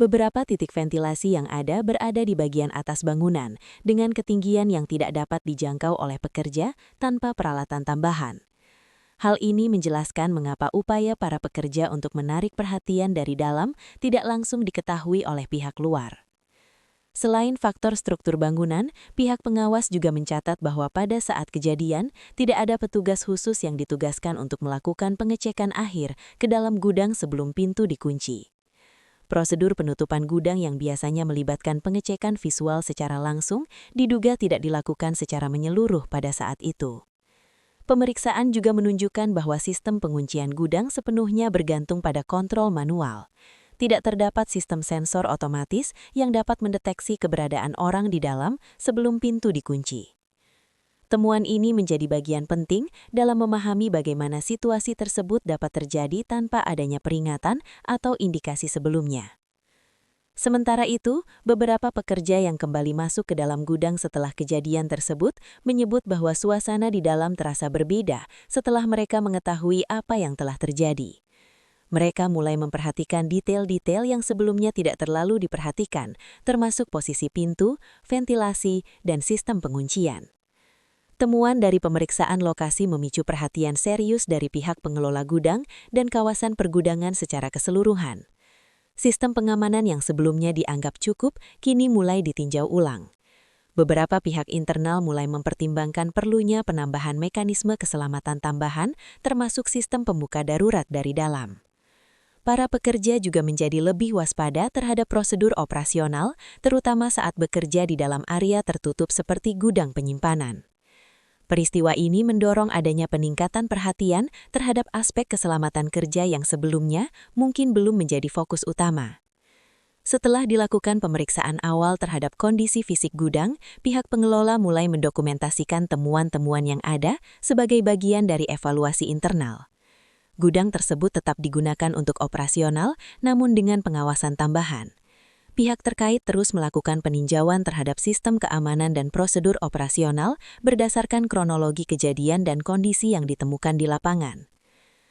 Beberapa titik ventilasi yang ada berada di bagian atas bangunan dengan ketinggian yang tidak dapat dijangkau oleh pekerja tanpa peralatan tambahan. Hal ini menjelaskan mengapa upaya para pekerja untuk menarik perhatian dari dalam tidak langsung diketahui oleh pihak luar. Selain faktor struktur bangunan, pihak pengawas juga mencatat bahwa pada saat kejadian, tidak ada petugas khusus yang ditugaskan untuk melakukan pengecekan akhir ke dalam gudang sebelum pintu dikunci. Prosedur penutupan gudang yang biasanya melibatkan pengecekan visual secara langsung diduga tidak dilakukan secara menyeluruh pada saat itu. Pemeriksaan juga menunjukkan bahwa sistem penguncian gudang sepenuhnya bergantung pada kontrol manual. Tidak terdapat sistem sensor otomatis yang dapat mendeteksi keberadaan orang di dalam sebelum pintu dikunci. Temuan ini menjadi bagian penting dalam memahami bagaimana situasi tersebut dapat terjadi tanpa adanya peringatan atau indikasi sebelumnya. Sementara itu, beberapa pekerja yang kembali masuk ke dalam gudang setelah kejadian tersebut menyebut bahwa suasana di dalam terasa berbeda setelah mereka mengetahui apa yang telah terjadi. Mereka mulai memperhatikan detail-detail yang sebelumnya tidak terlalu diperhatikan, termasuk posisi pintu, ventilasi, dan sistem penguncian. Temuan dari pemeriksaan lokasi memicu perhatian serius dari pihak pengelola gudang dan kawasan pergudangan secara keseluruhan. Sistem pengamanan yang sebelumnya dianggap cukup kini mulai ditinjau ulang. Beberapa pihak internal mulai mempertimbangkan perlunya penambahan mekanisme keselamatan tambahan, termasuk sistem pembuka darurat dari dalam. Para pekerja juga menjadi lebih waspada terhadap prosedur operasional, terutama saat bekerja di dalam area tertutup seperti gudang penyimpanan. Peristiwa ini mendorong adanya peningkatan perhatian terhadap aspek keselamatan kerja yang sebelumnya mungkin belum menjadi fokus utama. Setelah dilakukan pemeriksaan awal terhadap kondisi fisik gudang, pihak pengelola mulai mendokumentasikan temuan-temuan yang ada sebagai bagian dari evaluasi internal. Gudang tersebut tetap digunakan untuk operasional, namun dengan pengawasan tambahan. Pihak terkait terus melakukan peninjauan terhadap sistem keamanan dan prosedur operasional berdasarkan kronologi kejadian dan kondisi yang ditemukan di lapangan.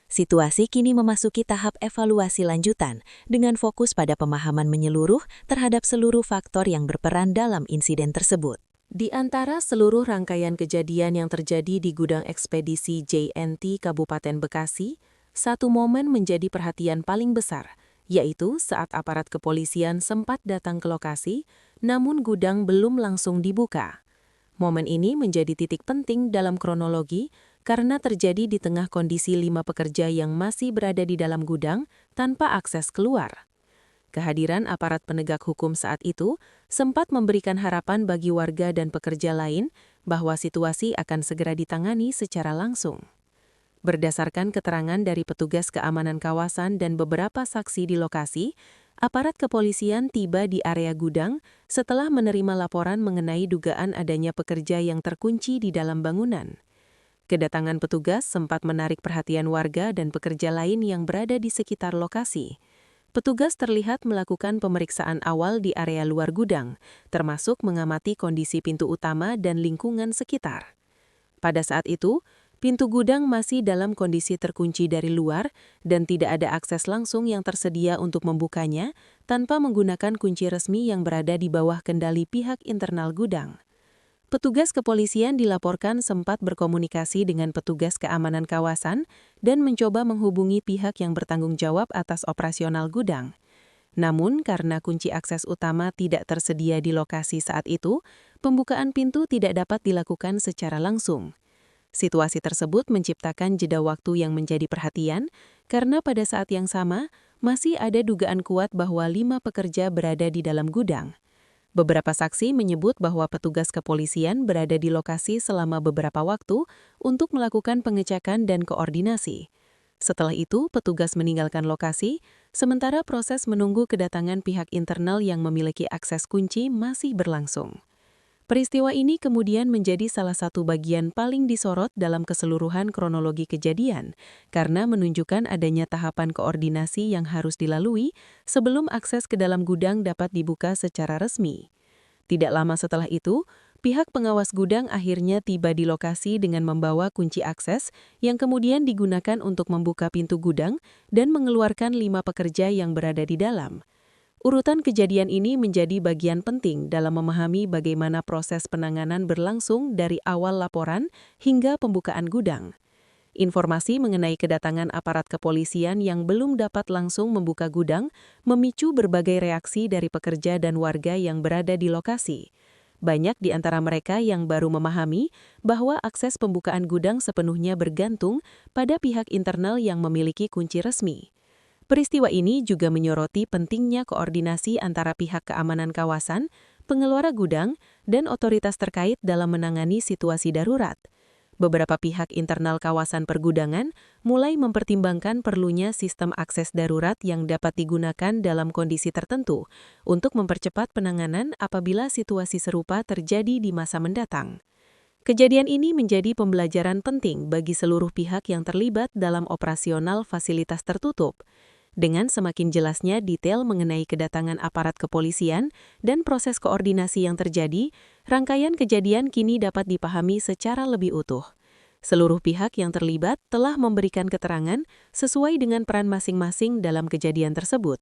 Situasi kini memasuki tahap evaluasi lanjutan dengan fokus pada pemahaman menyeluruh terhadap seluruh faktor yang berperan dalam insiden tersebut. Di antara seluruh rangkaian kejadian yang terjadi di gudang ekspedisi JNT Kabupaten Bekasi, satu momen menjadi perhatian paling besar, yaitu saat aparat kepolisian sempat datang ke lokasi, namun gudang belum langsung dibuka. Momen ini menjadi titik penting dalam kronologi karena terjadi di tengah kondisi 5 pekerja yang masih berada di dalam gudang tanpa akses keluar. Kehadiran aparat penegak hukum saat itu sempat memberikan harapan bagi warga dan pekerja lain bahwa situasi akan segera ditangani secara langsung. Berdasarkan keterangan dari petugas keamanan kawasan dan beberapa saksi di lokasi, aparat kepolisian tiba di area gudang setelah menerima laporan mengenai dugaan adanya pekerja yang terkunci di dalam bangunan. Kedatangan petugas sempat menarik perhatian warga dan pekerja lain yang berada di sekitar lokasi. Petugas terlihat melakukan pemeriksaan awal di area luar gudang, termasuk mengamati kondisi pintu utama dan lingkungan sekitar. Pada saat itu, pintu gudang masih dalam kondisi terkunci dari luar dan tidak ada akses langsung yang tersedia untuk membukanya tanpa menggunakan kunci resmi yang berada di bawah kendali pihak internal gudang. Petugas kepolisian dilaporkan sempat berkomunikasi dengan petugas keamanan kawasan dan mencoba menghubungi pihak yang bertanggung jawab atas operasional gudang. Namun, karena kunci akses utama tidak tersedia di lokasi saat itu, pembukaan pintu tidak dapat dilakukan secara langsung. Situasi tersebut menciptakan jeda waktu yang menjadi perhatian, karena pada saat yang sama, masih ada dugaan kuat bahwa 5 pekerja berada di dalam gudang. Beberapa saksi menyebut bahwa petugas kepolisian berada di lokasi selama beberapa waktu untuk melakukan pengecekan dan koordinasi. Setelah itu, petugas meninggalkan lokasi, sementara proses menunggu kedatangan pihak internal yang memiliki akses kunci masih berlangsung. Peristiwa ini kemudian menjadi salah satu bagian paling disorot dalam keseluruhan kronologi kejadian, karena menunjukkan adanya tahapan koordinasi yang harus dilalui sebelum akses ke dalam gudang dapat dibuka secara resmi. Tidak lama setelah itu, pihak pengawas gudang akhirnya tiba di lokasi dengan membawa kunci akses yang kemudian digunakan untuk membuka pintu gudang dan mengeluarkan 5 pekerja yang berada di dalam. Urutan kejadian ini menjadi bagian penting dalam memahami bagaimana proses penanganan berlangsung dari awal laporan hingga pembukaan gudang. Informasi mengenai kedatangan aparat kepolisian yang belum dapat langsung membuka gudang memicu berbagai reaksi dari pekerja dan warga yang berada di lokasi. Banyak di antara mereka yang baru memahami bahwa akses pembukaan gudang sepenuhnya bergantung pada pihak internal yang memiliki kunci resmi. Peristiwa ini juga menyoroti pentingnya koordinasi antara pihak keamanan kawasan, pengelola gudang, dan otoritas terkait dalam menangani situasi darurat. Beberapa pihak internal kawasan pergudangan mulai mempertimbangkan perlunya sistem akses darurat yang dapat digunakan dalam kondisi tertentu untuk mempercepat penanganan apabila situasi serupa terjadi di masa mendatang. Kejadian ini menjadi pembelajaran penting bagi seluruh pihak yang terlibat dalam operasional fasilitas tertutup. Dengan semakin jelasnya detail mengenai kedatangan aparat kepolisian dan proses koordinasi yang terjadi, rangkaian kejadian kini dapat dipahami secara lebih utuh. Seluruh pihak yang terlibat telah memberikan keterangan sesuai dengan peran masing-masing dalam kejadian tersebut.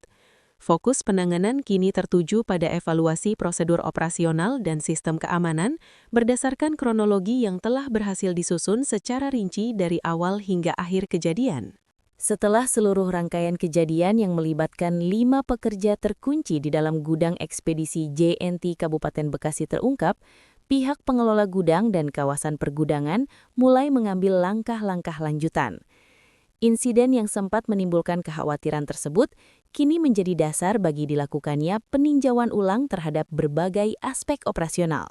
Fokus penanganan kini tertuju pada evaluasi prosedur operasional dan sistem keamanan berdasarkan kronologi yang telah berhasil disusun secara rinci dari awal hingga akhir kejadian. Setelah seluruh rangkaian kejadian yang melibatkan 5 pekerja terkunci di dalam gudang ekspedisi JNT Kabupaten Bekasi terungkap, pihak pengelola gudang dan kawasan pergudangan mulai mengambil langkah-langkah lanjutan. Insiden yang sempat menimbulkan kekhawatiran tersebut kini menjadi dasar bagi dilakukannya peninjauan ulang terhadap berbagai aspek operasional.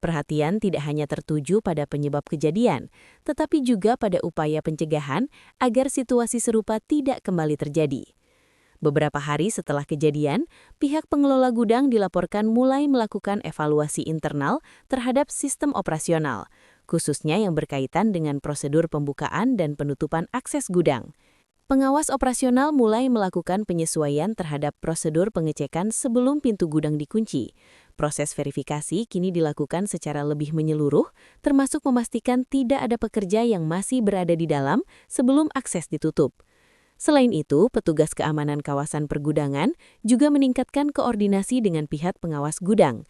Perhatian tidak hanya tertuju pada penyebab kejadian, tetapi juga pada upaya pencegahan agar situasi serupa tidak kembali terjadi. Beberapa hari setelah kejadian, pihak pengelola gudang dilaporkan mulai melakukan evaluasi internal terhadap sistem operasional, khususnya yang berkaitan dengan prosedur pembukaan dan penutupan akses gudang. Pengawas operasional mulai melakukan penyesuaian terhadap prosedur pengecekan sebelum pintu gudang dikunci. Proses verifikasi kini dilakukan secara lebih menyeluruh, termasuk memastikan tidak ada pekerja yang masih berada di dalam sebelum akses ditutup. Selain itu, petugas keamanan kawasan pergudangan juga meningkatkan koordinasi dengan pihak pengawas gudang.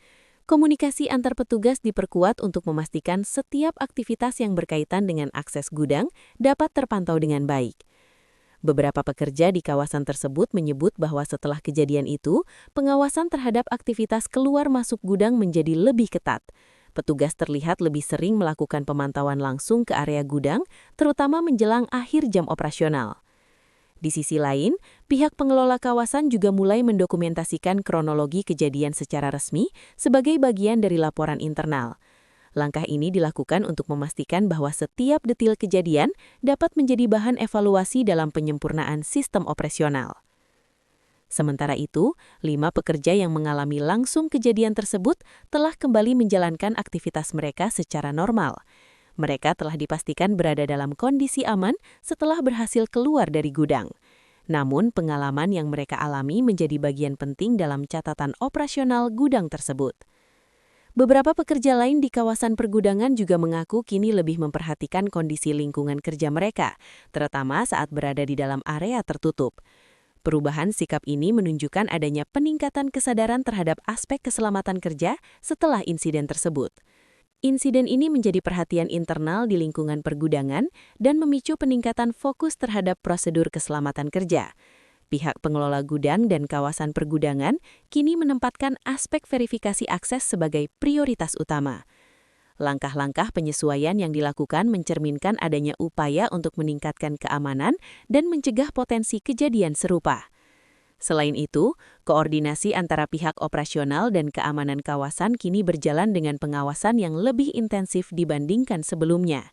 Komunikasi antar petugas diperkuat untuk memastikan setiap aktivitas yang berkaitan dengan akses gudang dapat terpantau dengan baik. Beberapa pekerja di kawasan tersebut menyebut bahwa setelah kejadian itu, pengawasan terhadap aktivitas keluar masuk gudang menjadi lebih ketat. Petugas terlihat lebih sering melakukan pemantauan langsung ke area gudang, terutama menjelang akhir jam operasional. Di sisi lain, pihak pengelola kawasan juga mulai mendokumentasikan kronologi kejadian secara resmi sebagai bagian dari laporan internal. Langkah ini dilakukan untuk memastikan bahwa setiap detil kejadian dapat menjadi bahan evaluasi dalam penyempurnaan sistem operasional. Sementara itu, 5 pekerja yang mengalami langsung kejadian tersebut telah kembali menjalankan aktivitas mereka secara normal. Mereka telah dipastikan berada dalam kondisi aman setelah berhasil keluar dari gudang. Namun, pengalaman yang mereka alami menjadi bagian penting dalam catatan operasional gudang tersebut. Beberapa pekerja lain di kawasan pergudangan juga mengaku kini lebih memperhatikan kondisi lingkungan kerja mereka, terutama saat berada di dalam area tertutup. Perubahan sikap ini menunjukkan adanya peningkatan kesadaran terhadap aspek keselamatan kerja setelah insiden tersebut. Insiden ini menjadi perhatian internal di lingkungan pergudangan dan memicu peningkatan fokus terhadap prosedur keselamatan kerja. Pihak pengelola gudang dan kawasan pergudangan kini menempatkan aspek verifikasi akses sebagai prioritas utama. Langkah-langkah penyesuaian yang dilakukan mencerminkan adanya upaya untuk meningkatkan keamanan dan mencegah potensi kejadian serupa. Selain itu, koordinasi antara pihak operasional dan keamanan kawasan kini berjalan dengan pengawasan yang lebih intensif dibandingkan sebelumnya.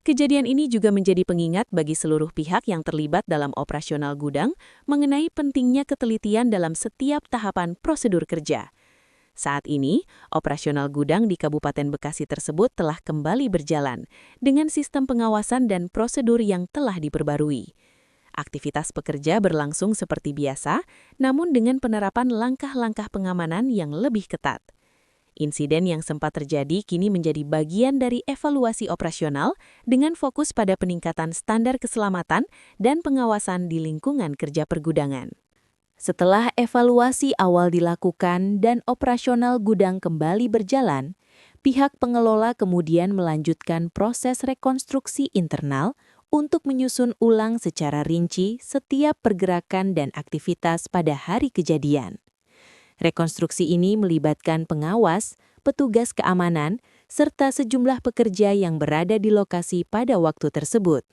Kejadian ini juga menjadi pengingat bagi seluruh pihak yang terlibat dalam operasional gudang mengenai pentingnya ketelitian dalam setiap tahapan prosedur kerja. Saat ini, operasional gudang di Kabupaten Bekasi tersebut telah kembali berjalan dengan sistem pengawasan dan prosedur yang telah diperbarui. Aktivitas pekerja berlangsung seperti biasa, namun dengan penerapan langkah-langkah pengamanan yang lebih ketat. Insiden yang sempat terjadi kini menjadi bagian dari evaluasi operasional dengan fokus pada peningkatan standar keselamatan dan pengawasan di lingkungan kerja pergudangan. Setelah evaluasi awal dilakukan dan operasional gudang kembali berjalan, pihak pengelola kemudian melanjutkan proses rekonstruksi internal untuk menyusun ulang secara rinci setiap pergerakan dan aktivitas pada hari kejadian. Rekonstruksi ini melibatkan pengawas, petugas keamanan, serta sejumlah pekerja yang berada di lokasi pada waktu tersebut.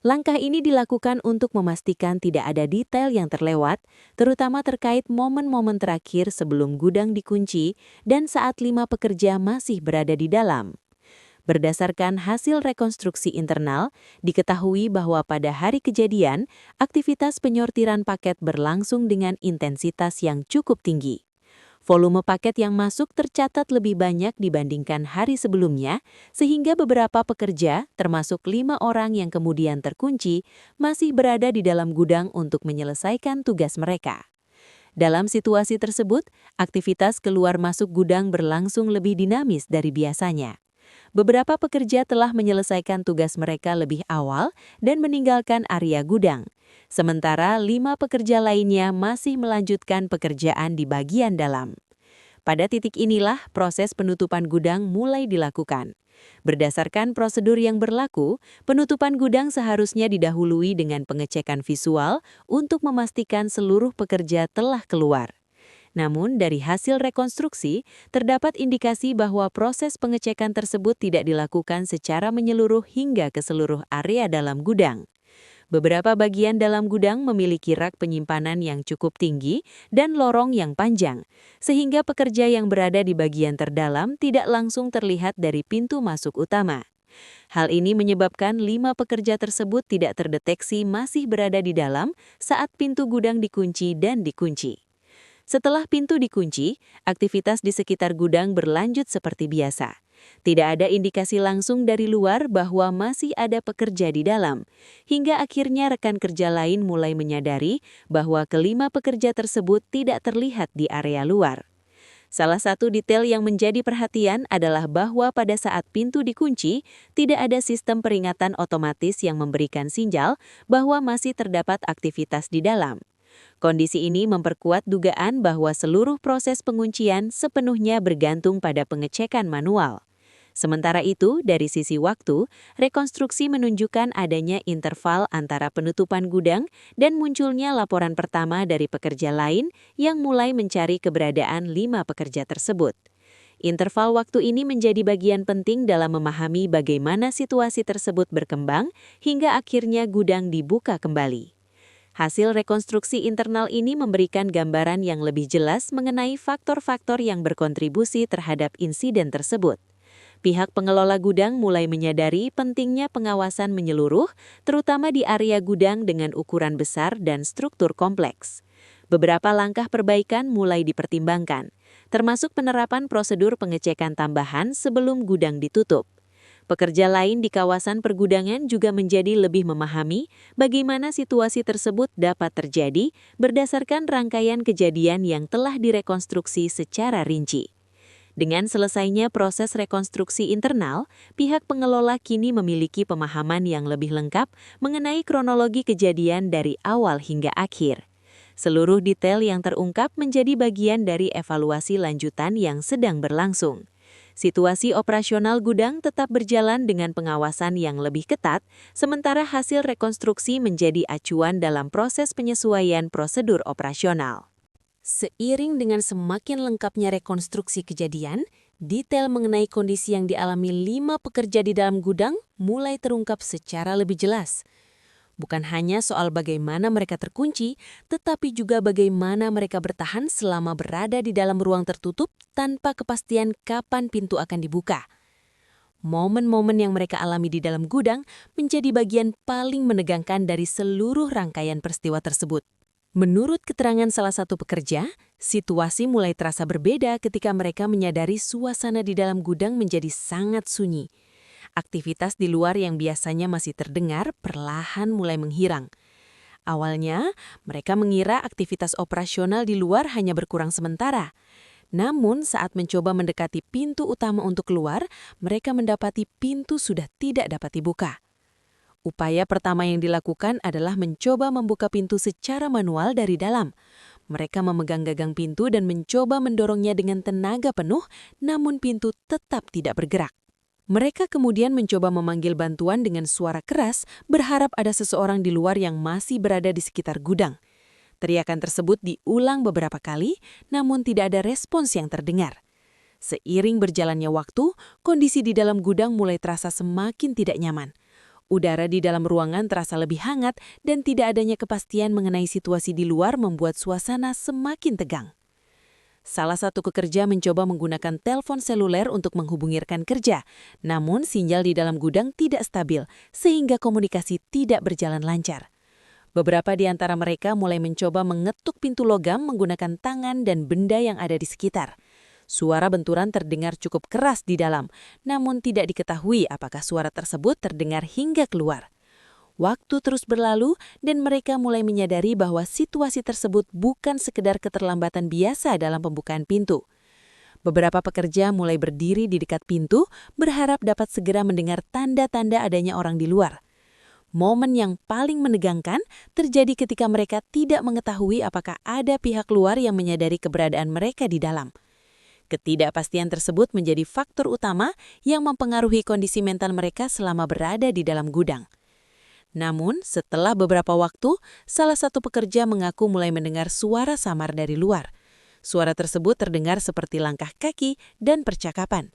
Langkah ini dilakukan untuk memastikan tidak ada detail yang terlewat, terutama terkait momen-momen terakhir sebelum gudang dikunci dan saat 5 pekerja masih berada di dalam. Berdasarkan hasil rekonstruksi internal, diketahui bahwa pada hari kejadian, aktivitas penyortiran paket berlangsung dengan intensitas yang cukup tinggi. Volume paket yang masuk tercatat lebih banyak dibandingkan hari sebelumnya, sehingga beberapa pekerja, termasuk 5 orang yang kemudian terkunci, masih berada di dalam gudang untuk menyelesaikan tugas mereka. Dalam situasi tersebut, aktivitas keluar masuk gudang berlangsung lebih dinamis dari biasanya. Beberapa pekerja telah menyelesaikan tugas mereka lebih awal dan meninggalkan area gudang. Sementara 5 pekerja lainnya masih melanjutkan pekerjaan di bagian dalam. Pada titik inilah proses penutupan gudang mulai dilakukan. Berdasarkan prosedur yang berlaku, penutupan gudang seharusnya didahului dengan pengecekan visual untuk memastikan seluruh pekerja telah keluar. Namun, dari hasil rekonstruksi, terdapat indikasi bahwa proses pengecekan tersebut tidak dilakukan secara menyeluruh hingga ke seluruh area dalam gudang. Beberapa bagian dalam gudang memiliki rak penyimpanan yang cukup tinggi dan lorong yang panjang, sehingga pekerja yang berada di bagian terdalam tidak langsung terlihat dari pintu masuk utama. Hal ini menyebabkan 5 pekerja tersebut tidak terdeteksi masih berada di dalam saat pintu gudang dikunci dan dikunci. Setelah pintu dikunci, aktivitas di sekitar gudang berlanjut seperti biasa. Tidak ada indikasi langsung dari luar bahwa masih ada pekerja di dalam, hingga akhirnya rekan kerja lain mulai menyadari bahwa kelima pekerja tersebut tidak terlihat di area luar. Salah satu detail yang menjadi perhatian adalah bahwa pada saat pintu dikunci, tidak ada sistem peringatan otomatis yang memberikan sinyal bahwa masih terdapat aktivitas di dalam. Kondisi ini memperkuat dugaan bahwa seluruh proses penguncian sepenuhnya bergantung pada pengecekan manual. Sementara itu, dari sisi waktu, rekonstruksi menunjukkan adanya interval antara penutupan gudang dan munculnya laporan pertama dari pekerja lain yang mulai mencari keberadaan 5 pekerja tersebut. Interval waktu ini menjadi bagian penting dalam memahami bagaimana situasi tersebut berkembang hingga akhirnya gudang dibuka kembali. Hasil rekonstruksi internal ini memberikan gambaran yang lebih jelas mengenai faktor-faktor yang berkontribusi terhadap insiden tersebut. Pihak pengelola gudang mulai menyadari pentingnya pengawasan menyeluruh, terutama di area gudang dengan ukuran besar dan struktur kompleks. Beberapa langkah perbaikan mulai dipertimbangkan, termasuk penerapan prosedur pengecekan tambahan sebelum gudang ditutup. Pekerja lain di kawasan pergudangan juga menjadi lebih memahami bagaimana situasi tersebut dapat terjadi berdasarkan rangkaian kejadian yang telah direkonstruksi secara rinci. Dengan selesainya proses rekonstruksi internal, pihak pengelola kini memiliki pemahaman yang lebih lengkap mengenai kronologi kejadian dari awal hingga akhir. Seluruh detail yang terungkap menjadi bagian dari evaluasi lanjutan yang sedang berlangsung. Situasi operasional gudang tetap berjalan dengan pengawasan yang lebih ketat, sementara hasil rekonstruksi menjadi acuan dalam proses penyesuaian prosedur operasional. Seiring dengan semakin lengkapnya rekonstruksi kejadian, detail mengenai kondisi yang dialami 5 pekerja di dalam gudang mulai terungkap secara lebih jelas. Bukan hanya soal bagaimana mereka terkunci, tetapi juga bagaimana mereka bertahan selama berada di dalam ruang tertutup tanpa kepastian kapan pintu akan dibuka. Momen-momen yang mereka alami di dalam gudang menjadi bagian paling menegangkan dari seluruh rangkaian peristiwa tersebut. Menurut keterangan salah satu pekerja, situasi mulai terasa berbeda ketika mereka menyadari suasana di dalam gudang menjadi sangat sunyi. Aktivitas di luar yang biasanya masih terdengar perlahan mulai menghilang. Awalnya, mereka mengira aktivitas operasional di luar hanya berkurang sementara. Namun, saat mencoba mendekati pintu utama untuk keluar, mereka mendapati pintu sudah tidak dapat dibuka. Upaya pertama yang dilakukan adalah mencoba membuka pintu secara manual dari dalam. Mereka memegang gagang pintu dan mencoba mendorongnya dengan tenaga penuh, namun pintu tetap tidak bergerak. Mereka kemudian mencoba memanggil bantuan dengan suara keras, berharap ada seseorang di luar yang masih berada di sekitar gudang. Teriakan tersebut diulang beberapa kali, namun tidak ada respons yang terdengar. Seiring berjalannya waktu, kondisi di dalam gudang mulai terasa semakin tidak nyaman. Udara di dalam ruangan terasa lebih hangat dan tidak adanya kepastian mengenai situasi di luar membuat suasana semakin tegang. Salah satu pekerja mencoba menggunakan telepon seluler untuk menghubungi rekan kerja, namun sinyal di dalam gudang tidak stabil sehingga komunikasi tidak berjalan lancar. Beberapa di antara mereka mulai mencoba mengetuk pintu logam menggunakan tangan dan benda yang ada di sekitar. Suara benturan terdengar cukup keras di dalam, namun tidak diketahui apakah suara tersebut terdengar hingga keluar. Waktu terus berlalu dan mereka mulai menyadari bahwa situasi tersebut bukan sekedar keterlambatan biasa dalam pembukaan pintu. Beberapa pekerja mulai berdiri di dekat pintu, berharap dapat segera mendengar tanda-tanda adanya orang di luar. Momen yang paling menegangkan terjadi ketika mereka tidak mengetahui apakah ada pihak luar yang menyadari keberadaan mereka di dalam. Ketidakpastian tersebut menjadi faktor utama yang mempengaruhi kondisi mental mereka selama berada di dalam gudang. Namun, setelah beberapa waktu, salah satu pekerja mengaku mulai mendengar suara samar dari luar. Suara tersebut terdengar seperti langkah kaki dan percakapan.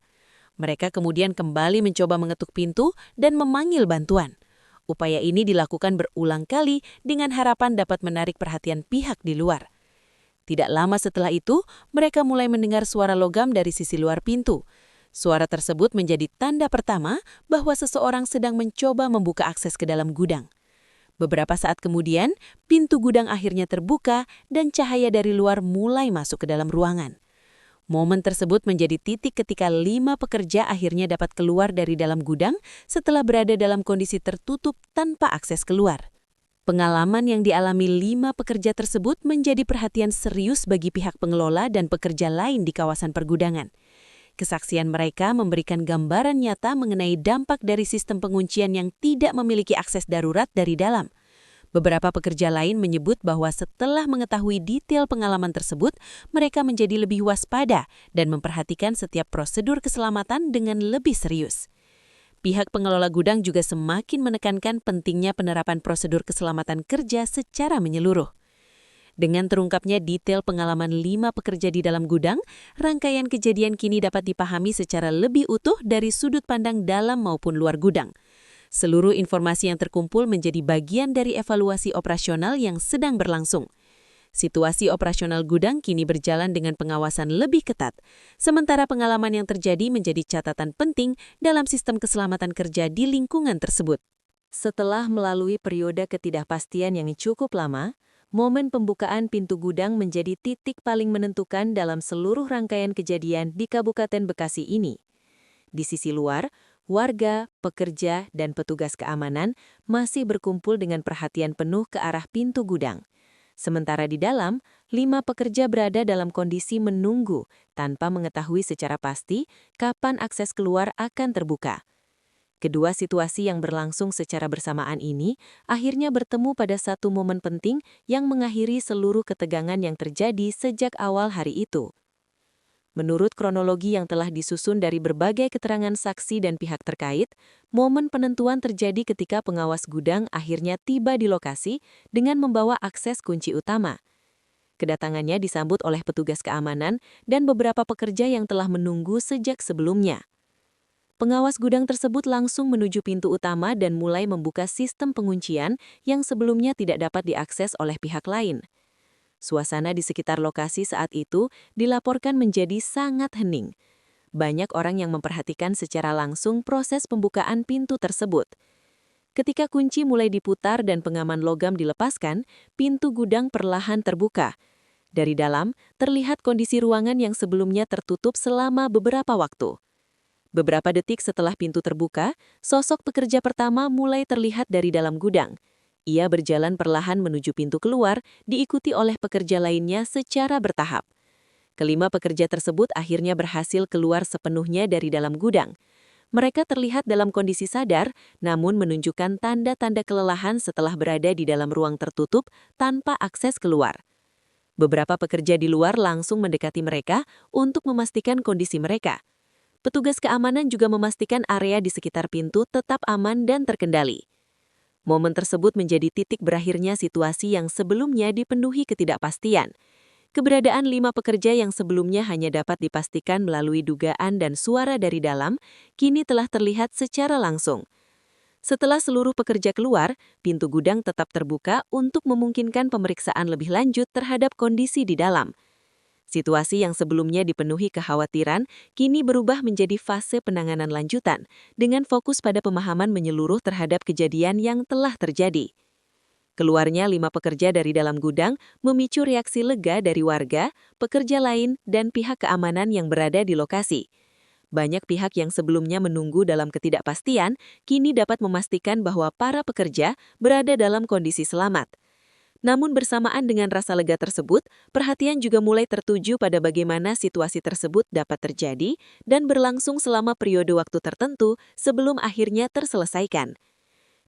Mereka kemudian kembali mencoba mengetuk pintu dan memanggil bantuan. Upaya ini dilakukan berulang kali dengan harapan dapat menarik perhatian pihak di luar. Tidak lama setelah itu, mereka mulai mendengar suara logam dari sisi luar pintu. Suara tersebut menjadi tanda pertama bahwa seseorang sedang mencoba membuka akses ke dalam gudang. Beberapa saat kemudian, pintu gudang akhirnya terbuka dan cahaya dari luar mulai masuk ke dalam ruangan. Momen tersebut menjadi titik ketika 5 pekerja akhirnya dapat keluar dari dalam gudang setelah berada dalam kondisi tertutup tanpa akses keluar. Pengalaman yang dialami 5 pekerja tersebut menjadi perhatian serius bagi pihak pengelola dan pekerja lain di kawasan pergudangan. Kesaksian mereka memberikan gambaran nyata mengenai dampak dari sistem penguncian yang tidak memiliki akses darurat dari dalam. Beberapa pekerja lain menyebut bahwa setelah mengetahui detail pengalaman tersebut, mereka menjadi lebih waspada dan memperhatikan setiap prosedur keselamatan dengan lebih serius. Pihak pengelola gudang juga semakin menekankan pentingnya penerapan prosedur keselamatan kerja secara menyeluruh. Dengan terungkapnya detail pengalaman 5 pekerja di dalam gudang, rangkaian kejadian kini dapat dipahami secara lebih utuh dari sudut pandang dalam maupun luar gudang. Seluruh informasi yang terkumpul menjadi bagian dari evaluasi operasional yang sedang berlangsung. Situasi operasional gudang kini berjalan dengan pengawasan lebih ketat, sementara pengalaman yang terjadi menjadi catatan penting dalam sistem keselamatan kerja di lingkungan tersebut. Setelah melalui periode ketidakpastian yang cukup lama, momen pembukaan pintu gudang menjadi titik paling menentukan dalam seluruh rangkaian kejadian di Kabupaten Bekasi ini. Di sisi luar, warga, pekerja, dan petugas keamanan masih berkumpul dengan perhatian penuh ke arah pintu gudang. Sementara di dalam, 5 pekerja berada dalam kondisi menunggu tanpa mengetahui secara pasti kapan akses keluar akan terbuka. Kedua situasi yang berlangsung secara bersamaan ini akhirnya bertemu pada satu momen penting yang mengakhiri seluruh ketegangan yang terjadi sejak awal hari itu. Menurut kronologi yang telah disusun dari berbagai keterangan saksi dan pihak terkait, momen penentuan terjadi ketika pengawas gudang akhirnya tiba di lokasi dengan membawa akses kunci utama. Kedatangannya disambut oleh petugas keamanan dan beberapa pekerja yang telah menunggu sejak sebelumnya. Pengawas gudang tersebut langsung menuju pintu utama dan mulai membuka sistem penguncian yang sebelumnya tidak dapat diakses oleh pihak lain. Suasana di sekitar lokasi saat itu dilaporkan menjadi sangat hening. Banyak orang yang memperhatikan secara langsung proses pembukaan pintu tersebut. Ketika kunci mulai diputar dan pengaman logam dilepaskan, pintu gudang perlahan terbuka. Dari dalam, terlihat kondisi ruangan yang sebelumnya tertutup selama beberapa waktu. Beberapa detik setelah pintu terbuka, sosok pekerja pertama mulai terlihat dari dalam gudang. Ia berjalan perlahan menuju pintu keluar, diikuti oleh pekerja lainnya secara bertahap. Kelima pekerja tersebut akhirnya berhasil keluar sepenuhnya dari dalam gudang. Mereka terlihat dalam kondisi sadar, namun menunjukkan tanda-tanda kelelahan setelah berada di dalam ruang tertutup tanpa akses keluar. Beberapa pekerja di luar langsung mendekati mereka untuk memastikan kondisi mereka. Petugas keamanan juga memastikan area di sekitar pintu tetap aman dan terkendali. Momen tersebut menjadi titik berakhirnya situasi yang sebelumnya dipenuhi ketidakpastian. Keberadaan 5 pekerja yang sebelumnya hanya dapat dipastikan melalui dugaan dan suara dari dalam, kini telah terlihat secara langsung. Setelah seluruh pekerja keluar, pintu gudang tetap terbuka untuk memungkinkan pemeriksaan lebih lanjut terhadap kondisi di dalam. Situasi yang sebelumnya dipenuhi kekhawatiran, kini berubah menjadi fase penanganan lanjutan, dengan fokus pada pemahaman menyeluruh terhadap kejadian yang telah terjadi. Keluarnya 5 pekerja dari dalam gudang memicu reaksi lega dari warga, pekerja lain, dan pihak keamanan yang berada di lokasi. Banyak pihak yang sebelumnya menunggu dalam ketidakpastian, kini dapat memastikan bahwa para pekerja berada dalam kondisi selamat. Namun bersamaan dengan rasa lega tersebut, perhatian juga mulai tertuju pada bagaimana situasi tersebut dapat terjadi dan berlangsung selama periode waktu tertentu sebelum akhirnya terselesaikan.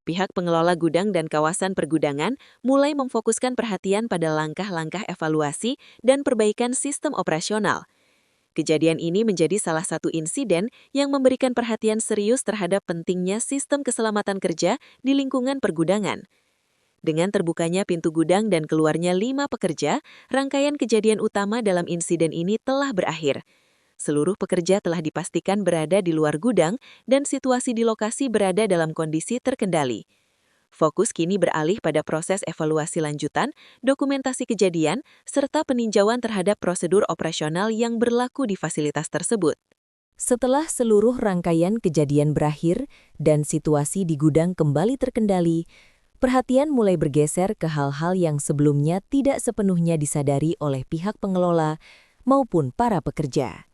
Pihak pengelola gudang dan kawasan pergudangan mulai memfokuskan perhatian pada langkah-langkah evaluasi dan perbaikan sistem operasional. Kejadian ini menjadi salah satu insiden yang memberikan perhatian serius terhadap pentingnya sistem keselamatan kerja di lingkungan pergudangan. Dengan terbukanya pintu gudang dan keluarnya 5 pekerja, rangkaian kejadian utama dalam insiden ini telah berakhir. Seluruh pekerja telah dipastikan berada di luar gudang dan situasi di lokasi berada dalam kondisi terkendali. Fokus kini beralih pada proses evaluasi lanjutan, dokumentasi kejadian, serta peninjauan terhadap prosedur operasional yang berlaku di fasilitas tersebut. Setelah seluruh rangkaian kejadian berakhir dan situasi di gudang kembali terkendali, perhatian mulai bergeser ke hal-hal yang sebelumnya tidak sepenuhnya disadari oleh pihak pengelola maupun para pekerja.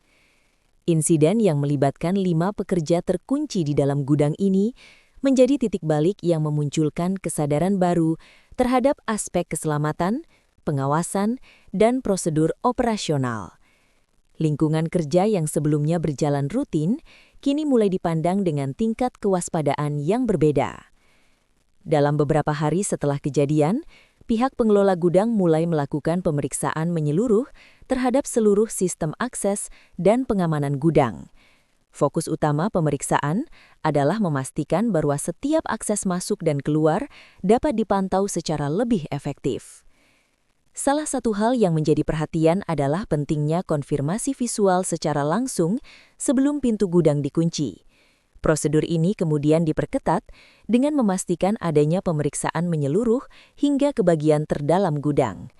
Insiden yang melibatkan 5 pekerja terkunci di dalam gudang ini menjadi titik balik yang memunculkan kesadaran baru terhadap aspek keselamatan, pengawasan, dan prosedur operasional. Lingkungan kerja yang sebelumnya berjalan rutin, kini mulai dipandang dengan tingkat kewaspadaan yang berbeda. Dalam beberapa hari setelah kejadian, pihak pengelola gudang mulai melakukan pemeriksaan menyeluruh terhadap seluruh sistem akses dan pengamanan gudang. Fokus utama pemeriksaan adalah memastikan bahwa setiap akses masuk dan keluar dapat dipantau secara lebih efektif. Salah satu hal yang menjadi perhatian adalah pentingnya konfirmasi visual secara langsung sebelum pintu gudang dikunci. Prosedur ini kemudian diperketat dengan memastikan adanya pemeriksaan menyeluruh hingga ke bagian terdalam gudang.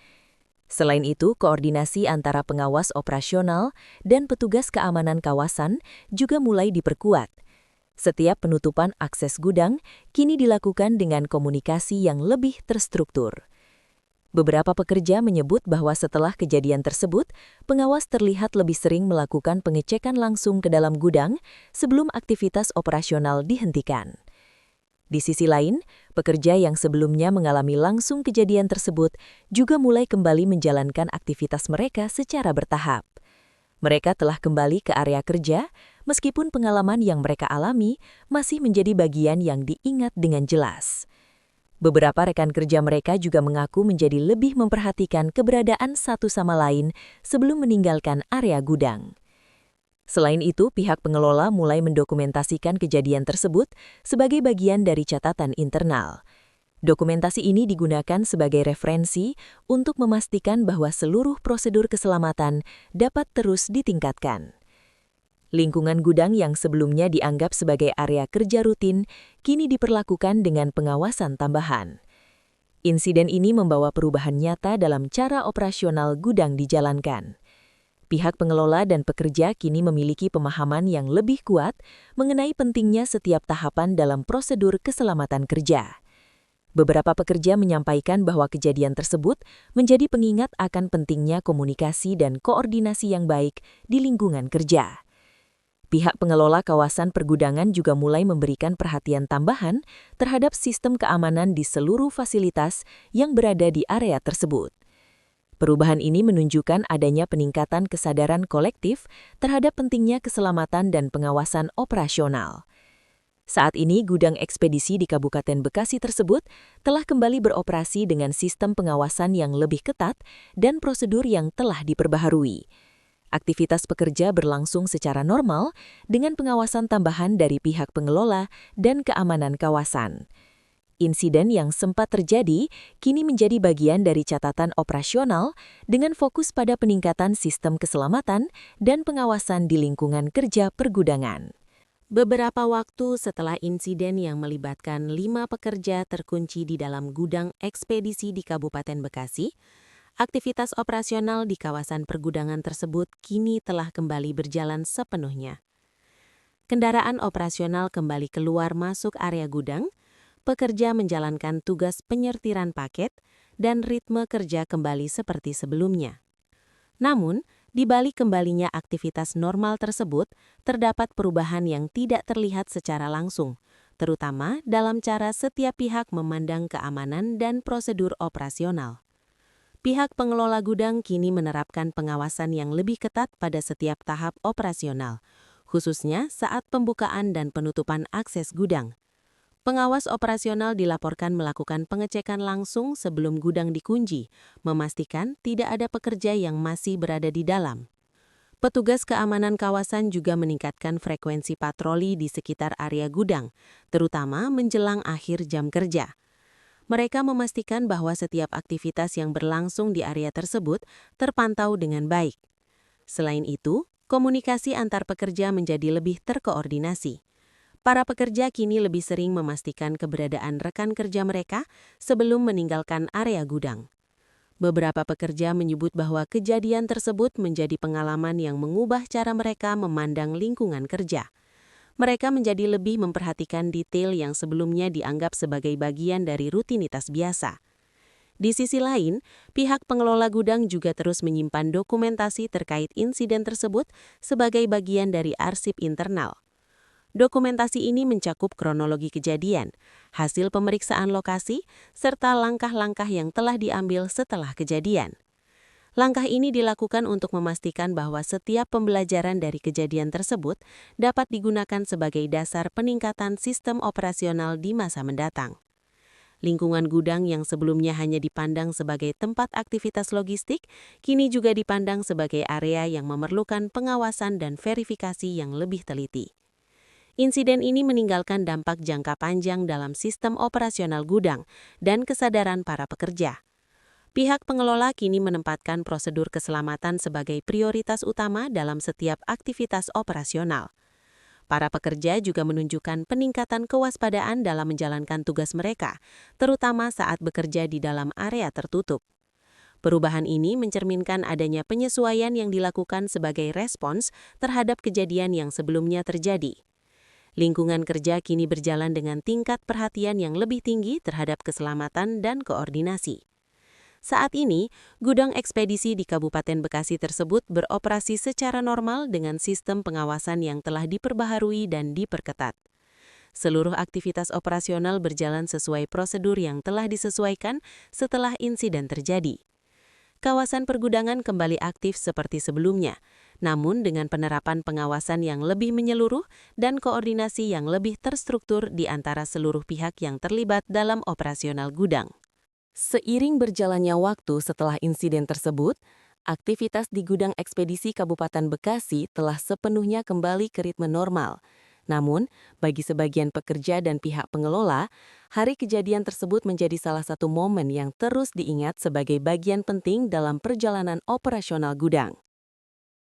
Selain itu, koordinasi antara pengawas operasional dan petugas keamanan kawasan juga mulai diperkuat. Setiap penutupan akses gudang kini dilakukan dengan komunikasi yang lebih terstruktur. Beberapa pekerja menyebut bahwa setelah kejadian tersebut, pengawas terlihat lebih sering melakukan pengecekan langsung ke dalam gudang sebelum aktivitas operasional dihentikan. Di sisi lain, pekerja yang sebelumnya mengalami langsung kejadian tersebut juga mulai kembali menjalankan aktivitas mereka secara bertahap. Mereka telah kembali ke area kerja, meskipun pengalaman yang mereka alami masih menjadi bagian yang diingat dengan jelas. Beberapa rekan kerja mereka juga mengaku menjadi lebih memperhatikan keberadaan satu sama lain sebelum meninggalkan area gudang. Selain itu, pihak pengelola mulai mendokumentasikan kejadian tersebut sebagai bagian dari catatan internal. Dokumentasi ini digunakan sebagai referensi untuk memastikan bahwa seluruh prosedur keselamatan dapat terus ditingkatkan. Lingkungan gudang yang sebelumnya dianggap sebagai area kerja rutin, kini diperlakukan dengan pengawasan tambahan. Insiden ini membawa perubahan nyata dalam cara operasional gudang dijalankan. Pihak pengelola dan pekerja kini memiliki pemahaman yang lebih kuat mengenai pentingnya setiap tahapan dalam prosedur keselamatan kerja. Beberapa pekerja menyampaikan bahwa kejadian tersebut menjadi pengingat akan pentingnya komunikasi dan koordinasi yang baik di lingkungan kerja. Pihak pengelola kawasan pergudangan juga mulai memberikan perhatian tambahan terhadap sistem keamanan di seluruh fasilitas yang berada di area tersebut. Perubahan ini menunjukkan adanya peningkatan kesadaran kolektif terhadap pentingnya keselamatan dan pengawasan operasional. Saat ini, gudang ekspedisi di Kabupaten Bekasi tersebut telah kembali beroperasi dengan sistem pengawasan yang lebih ketat dan prosedur yang telah diperbaharui. Aktivitas pekerja berlangsung secara normal dengan pengawasan tambahan dari pihak pengelola dan keamanan kawasan. Insiden yang sempat terjadi kini menjadi bagian dari catatan operasional dengan fokus pada peningkatan sistem keselamatan dan pengawasan di lingkungan kerja pergudangan. Beberapa waktu setelah insiden yang melibatkan 5 pekerja terkunci di dalam gudang ekspedisi di Kabupaten Bekasi, aktivitas operasional di kawasan pergudangan tersebut kini telah kembali berjalan sepenuhnya. Kendaraan operasional kembali keluar masuk area gudang, pekerja menjalankan tugas penyertiran paket, dan ritme kerja kembali seperti sebelumnya. Namun, di balik kembalinya aktivitas normal tersebut, terdapat perubahan yang tidak terlihat secara langsung, terutama dalam cara setiap pihak memandang keamanan dan prosedur operasional. Pihak pengelola gudang kini menerapkan pengawasan yang lebih ketat pada setiap tahap operasional, khususnya saat pembukaan dan penutupan akses gudang. Pengawas operasional dilaporkan melakukan pengecekan langsung sebelum gudang dikunci, memastikan tidak ada pekerja yang masih berada di dalam. Petugas keamanan kawasan juga meningkatkan frekuensi patroli di sekitar area gudang, terutama menjelang akhir jam kerja. Mereka memastikan bahwa setiap aktivitas yang berlangsung di area tersebut terpantau dengan baik. Selain itu, komunikasi antar pekerja menjadi lebih terkoordinasi. Para pekerja kini lebih sering memastikan keberadaan rekan kerja mereka sebelum meninggalkan area gudang. Beberapa pekerja menyebut bahwa kejadian tersebut menjadi pengalaman yang mengubah cara mereka memandang lingkungan kerja. Mereka menjadi lebih memperhatikan detail yang sebelumnya dianggap sebagai bagian dari rutinitas biasa. Di sisi lain, pihak pengelola gudang juga terus menyimpan dokumentasi terkait insiden tersebut sebagai bagian dari arsip internal. Dokumentasi ini mencakup kronologi kejadian, hasil pemeriksaan lokasi, serta langkah-langkah yang telah diambil setelah kejadian. Langkah ini dilakukan untuk memastikan bahwa setiap pembelajaran dari kejadian tersebut dapat digunakan sebagai dasar peningkatan sistem operasional di masa mendatang. Lingkungan gudang yang sebelumnya hanya dipandang sebagai tempat aktivitas logistik, kini juga dipandang sebagai area yang memerlukan pengawasan dan verifikasi yang lebih teliti. Insiden ini meninggalkan dampak jangka panjang dalam sistem operasional gudang dan kesadaran para pekerja. Pihak pengelola kini menempatkan prosedur keselamatan sebagai prioritas utama dalam setiap aktivitas operasional. Para pekerja juga menunjukkan peningkatan kewaspadaan dalam menjalankan tugas mereka, terutama saat bekerja di dalam area tertutup. Perubahan ini mencerminkan adanya penyesuaian yang dilakukan sebagai respons terhadap kejadian yang sebelumnya terjadi. Lingkungan kerja kini berjalan dengan tingkat perhatian yang lebih tinggi terhadap keselamatan dan koordinasi. Saat ini, gudang ekspedisi di Kabupaten Bekasi tersebut beroperasi secara normal dengan sistem pengawasan yang telah diperbaharui dan diperketat. Seluruh aktivitas operasional berjalan sesuai prosedur yang telah disesuaikan setelah insiden terjadi. Kawasan pergudangan kembali aktif seperti sebelumnya, namun dengan penerapan pengawasan yang lebih menyeluruh dan koordinasi yang lebih terstruktur di antara seluruh pihak yang terlibat dalam operasional gudang. Seiring berjalannya waktu setelah insiden tersebut, aktivitas di gudang ekspedisi Kabupaten Bekasi telah sepenuhnya kembali ke ritme normal. Namun, bagi sebagian pekerja dan pihak pengelola, hari kejadian tersebut menjadi salah satu momen yang terus diingat sebagai bagian penting dalam perjalanan operasional gudang.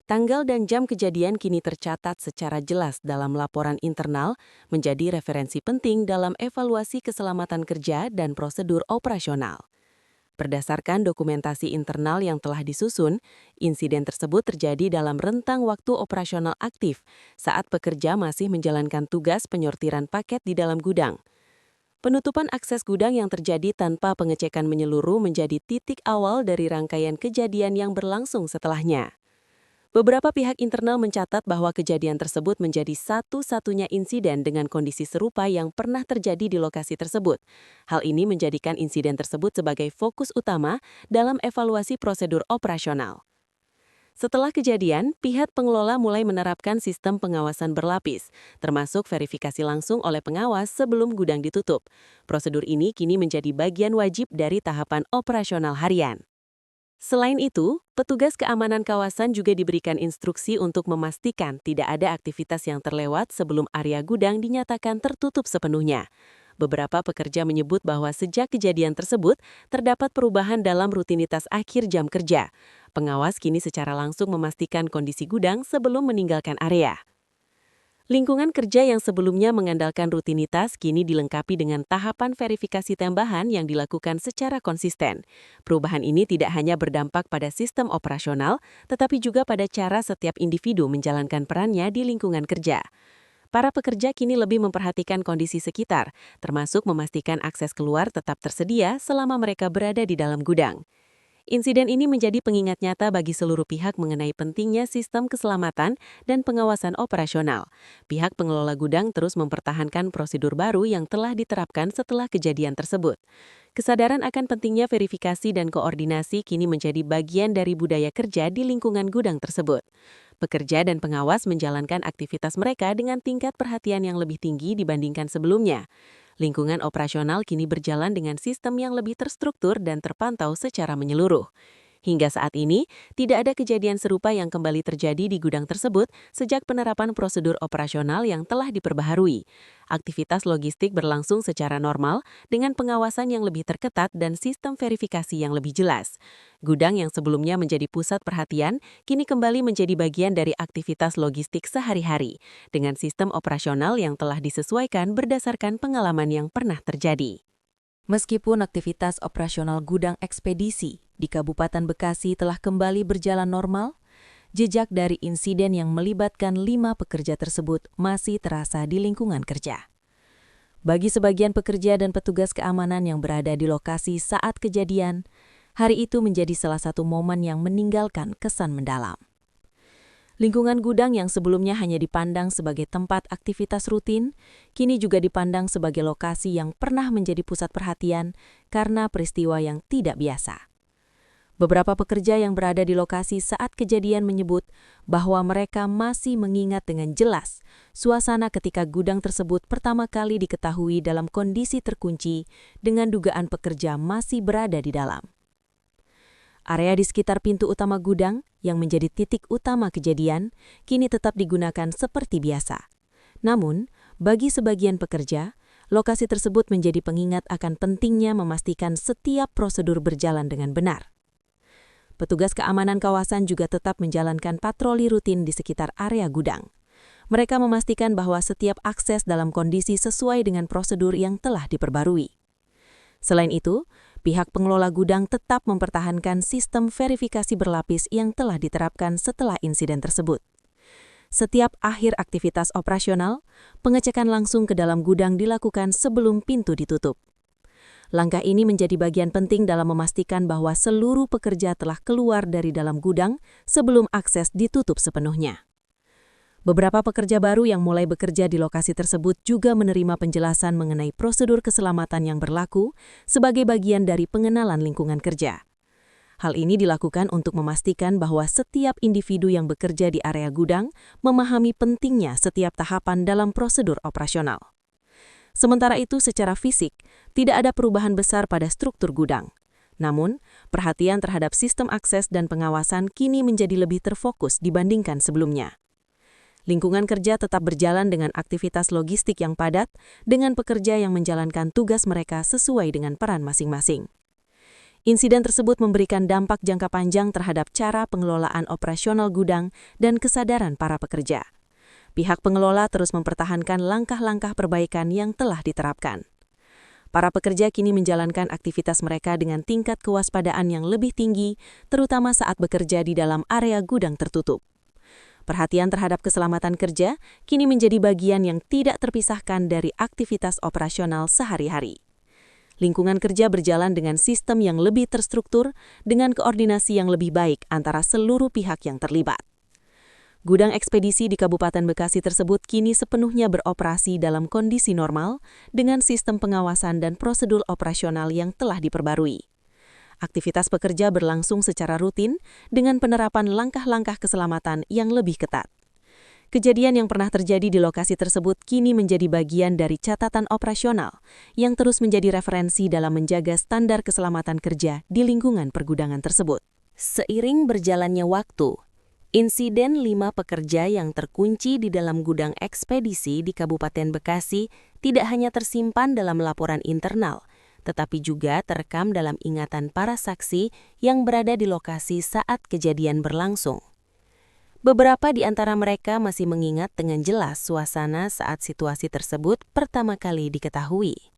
Tanggal dan jam kejadian kini tercatat secara jelas dalam laporan internal, menjadi referensi penting dalam evaluasi keselamatan kerja dan prosedur operasional. Berdasarkan dokumentasi internal yang telah disusun, insiden tersebut terjadi dalam rentang waktu operasional aktif saat pekerja masih menjalankan tugas penyortiran paket di dalam gudang. Penutupan akses gudang yang terjadi tanpa pengecekan menyeluruh menjadi titik awal dari rangkaian kejadian yang berlangsung setelahnya. Beberapa pihak internal mencatat bahwa kejadian tersebut menjadi satu-satunya insiden dengan kondisi serupa yang pernah terjadi di lokasi tersebut. Hal ini menjadikan insiden tersebut sebagai fokus utama dalam evaluasi prosedur operasional. Setelah kejadian, pihak pengelola mulai menerapkan sistem pengawasan berlapis, termasuk verifikasi langsung oleh pengawas sebelum gudang ditutup. Prosedur ini kini menjadi bagian wajib dari tahapan operasional harian. Selain itu, petugas keamanan kawasan juga diberikan instruksi untuk memastikan tidak ada aktivitas yang terlewat sebelum area gudang dinyatakan tertutup sepenuhnya. Beberapa pekerja menyebut bahwa sejak kejadian tersebut, terdapat perubahan dalam rutinitas akhir jam kerja. Pengawas kini secara langsung memastikan kondisi gudang sebelum meninggalkan area. Lingkungan kerja yang sebelumnya mengandalkan rutinitas kini dilengkapi dengan tahapan verifikasi tambahan yang dilakukan secara konsisten. Perubahan ini tidak hanya berdampak pada sistem operasional, tetapi juga pada cara setiap individu menjalankan perannya di lingkungan kerja. Para pekerja kini lebih memperhatikan kondisi sekitar, termasuk memastikan akses keluar tetap tersedia selama mereka berada di dalam gudang. Insiden ini menjadi pengingat nyata bagi seluruh pihak mengenai pentingnya sistem keselamatan dan pengawasan operasional. Pihak pengelola gudang terus mempertahankan prosedur baru yang telah diterapkan setelah kejadian tersebut. Kesadaran akan pentingnya verifikasi dan koordinasi kini menjadi bagian dari budaya kerja di lingkungan gudang tersebut. Pekerja dan pengawas menjalankan aktivitas mereka dengan tingkat perhatian yang lebih tinggi dibandingkan sebelumnya. Lingkungan operasional kini berjalan dengan sistem yang lebih terstruktur dan terpantau secara menyeluruh. Hingga saat ini, tidak ada kejadian serupa yang kembali terjadi di gudang tersebut sejak penerapan prosedur operasional yang telah diperbaharui. Aktivitas logistik berlangsung secara normal dengan pengawasan yang lebih terketat dan sistem verifikasi yang lebih jelas. Gudang yang sebelumnya menjadi pusat perhatian, kini kembali menjadi bagian dari aktivitas logistik sehari-hari, dengan sistem operasional yang telah disesuaikan berdasarkan pengalaman yang pernah terjadi. Meskipun aktivitas operasional gudang ekspedisi di Kabupaten Bekasi telah kembali berjalan normal, jejak dari insiden yang melibatkan 5 pekerja tersebut masih terasa di lingkungan kerja. Bagi sebagian pekerja dan petugas keamanan yang berada di lokasi saat kejadian, hari itu menjadi salah satu momen yang meninggalkan kesan mendalam. Lingkungan gudang yang sebelumnya hanya dipandang sebagai tempat aktivitas rutin, kini juga dipandang sebagai lokasi yang pernah menjadi pusat perhatian karena peristiwa yang tidak biasa. Beberapa pekerja yang berada di lokasi saat kejadian menyebut bahwa mereka masih mengingat dengan jelas suasana ketika gudang tersebut pertama kali diketahui dalam kondisi terkunci dengan dugaan pekerja masih berada di dalam. Area di sekitar pintu utama gudang yang menjadi titik utama kejadian kini tetap digunakan seperti biasa. Namun, bagi sebagian pekerja, lokasi tersebut menjadi pengingat akan pentingnya memastikan setiap prosedur berjalan dengan benar. Petugas keamanan kawasan juga tetap menjalankan patroli rutin di sekitar area gudang. Mereka memastikan bahwa setiap akses dalam kondisi sesuai dengan prosedur yang telah diperbarui. Selain itu, pihak pengelola gudang tetap mempertahankan sistem verifikasi berlapis yang telah diterapkan setelah insiden tersebut. Setiap akhir aktivitas operasional, pengecekan langsung ke dalam gudang dilakukan sebelum pintu ditutup. Langkah ini menjadi bagian penting dalam memastikan bahwa seluruh pekerja telah keluar dari dalam gudang sebelum akses ditutup sepenuhnya. Beberapa pekerja baru yang mulai bekerja di lokasi tersebut juga menerima penjelasan mengenai prosedur keselamatan yang berlaku sebagai bagian dari pengenalan lingkungan kerja. Hal ini dilakukan untuk memastikan bahwa setiap individu yang bekerja di area gudang memahami pentingnya setiap tahapan dalam prosedur operasional. Sementara itu, secara fisik, tidak ada perubahan besar pada struktur gudang. Namun, perhatian terhadap sistem akses dan pengawasan kini menjadi lebih terfokus dibandingkan sebelumnya. Lingkungan kerja tetap berjalan dengan aktivitas logistik yang padat, dengan pekerja yang menjalankan tugas mereka sesuai dengan peran masing-masing. Insiden tersebut memberikan dampak jangka panjang terhadap cara pengelolaan operasional gudang dan kesadaran para pekerja. Pihak pengelola terus mempertahankan langkah-langkah perbaikan yang telah diterapkan. Para pekerja kini menjalankan aktivitas mereka dengan tingkat kewaspadaan yang lebih tinggi, terutama saat bekerja di dalam area gudang tertutup. Perhatian terhadap keselamatan kerja kini menjadi bagian yang tidak terpisahkan dari aktivitas operasional sehari-hari. Lingkungan kerja berjalan dengan sistem yang lebih terstruktur, dengan koordinasi yang lebih baik antara seluruh pihak yang terlibat. Gudang ekspedisi di Kabupaten Bekasi tersebut kini sepenuhnya beroperasi dalam kondisi normal dengan sistem pengawasan dan prosedur operasional yang telah diperbarui. Aktivitas pekerja berlangsung secara rutin dengan penerapan langkah-langkah keselamatan yang lebih ketat. Kejadian yang pernah terjadi di lokasi tersebut kini menjadi bagian dari catatan operasional yang terus menjadi referensi dalam menjaga standar keselamatan kerja di lingkungan pergudangan tersebut. Seiring berjalannya waktu, insiden 5 pekerja yang terkunci di dalam gudang ekspedisi di Kabupaten Bekasi tidak hanya tersimpan dalam laporan internal, tetapi juga terekam dalam ingatan para saksi yang berada di lokasi saat kejadian berlangsung. Beberapa di antara mereka masih mengingat dengan jelas suasana saat situasi tersebut pertama kali diketahui.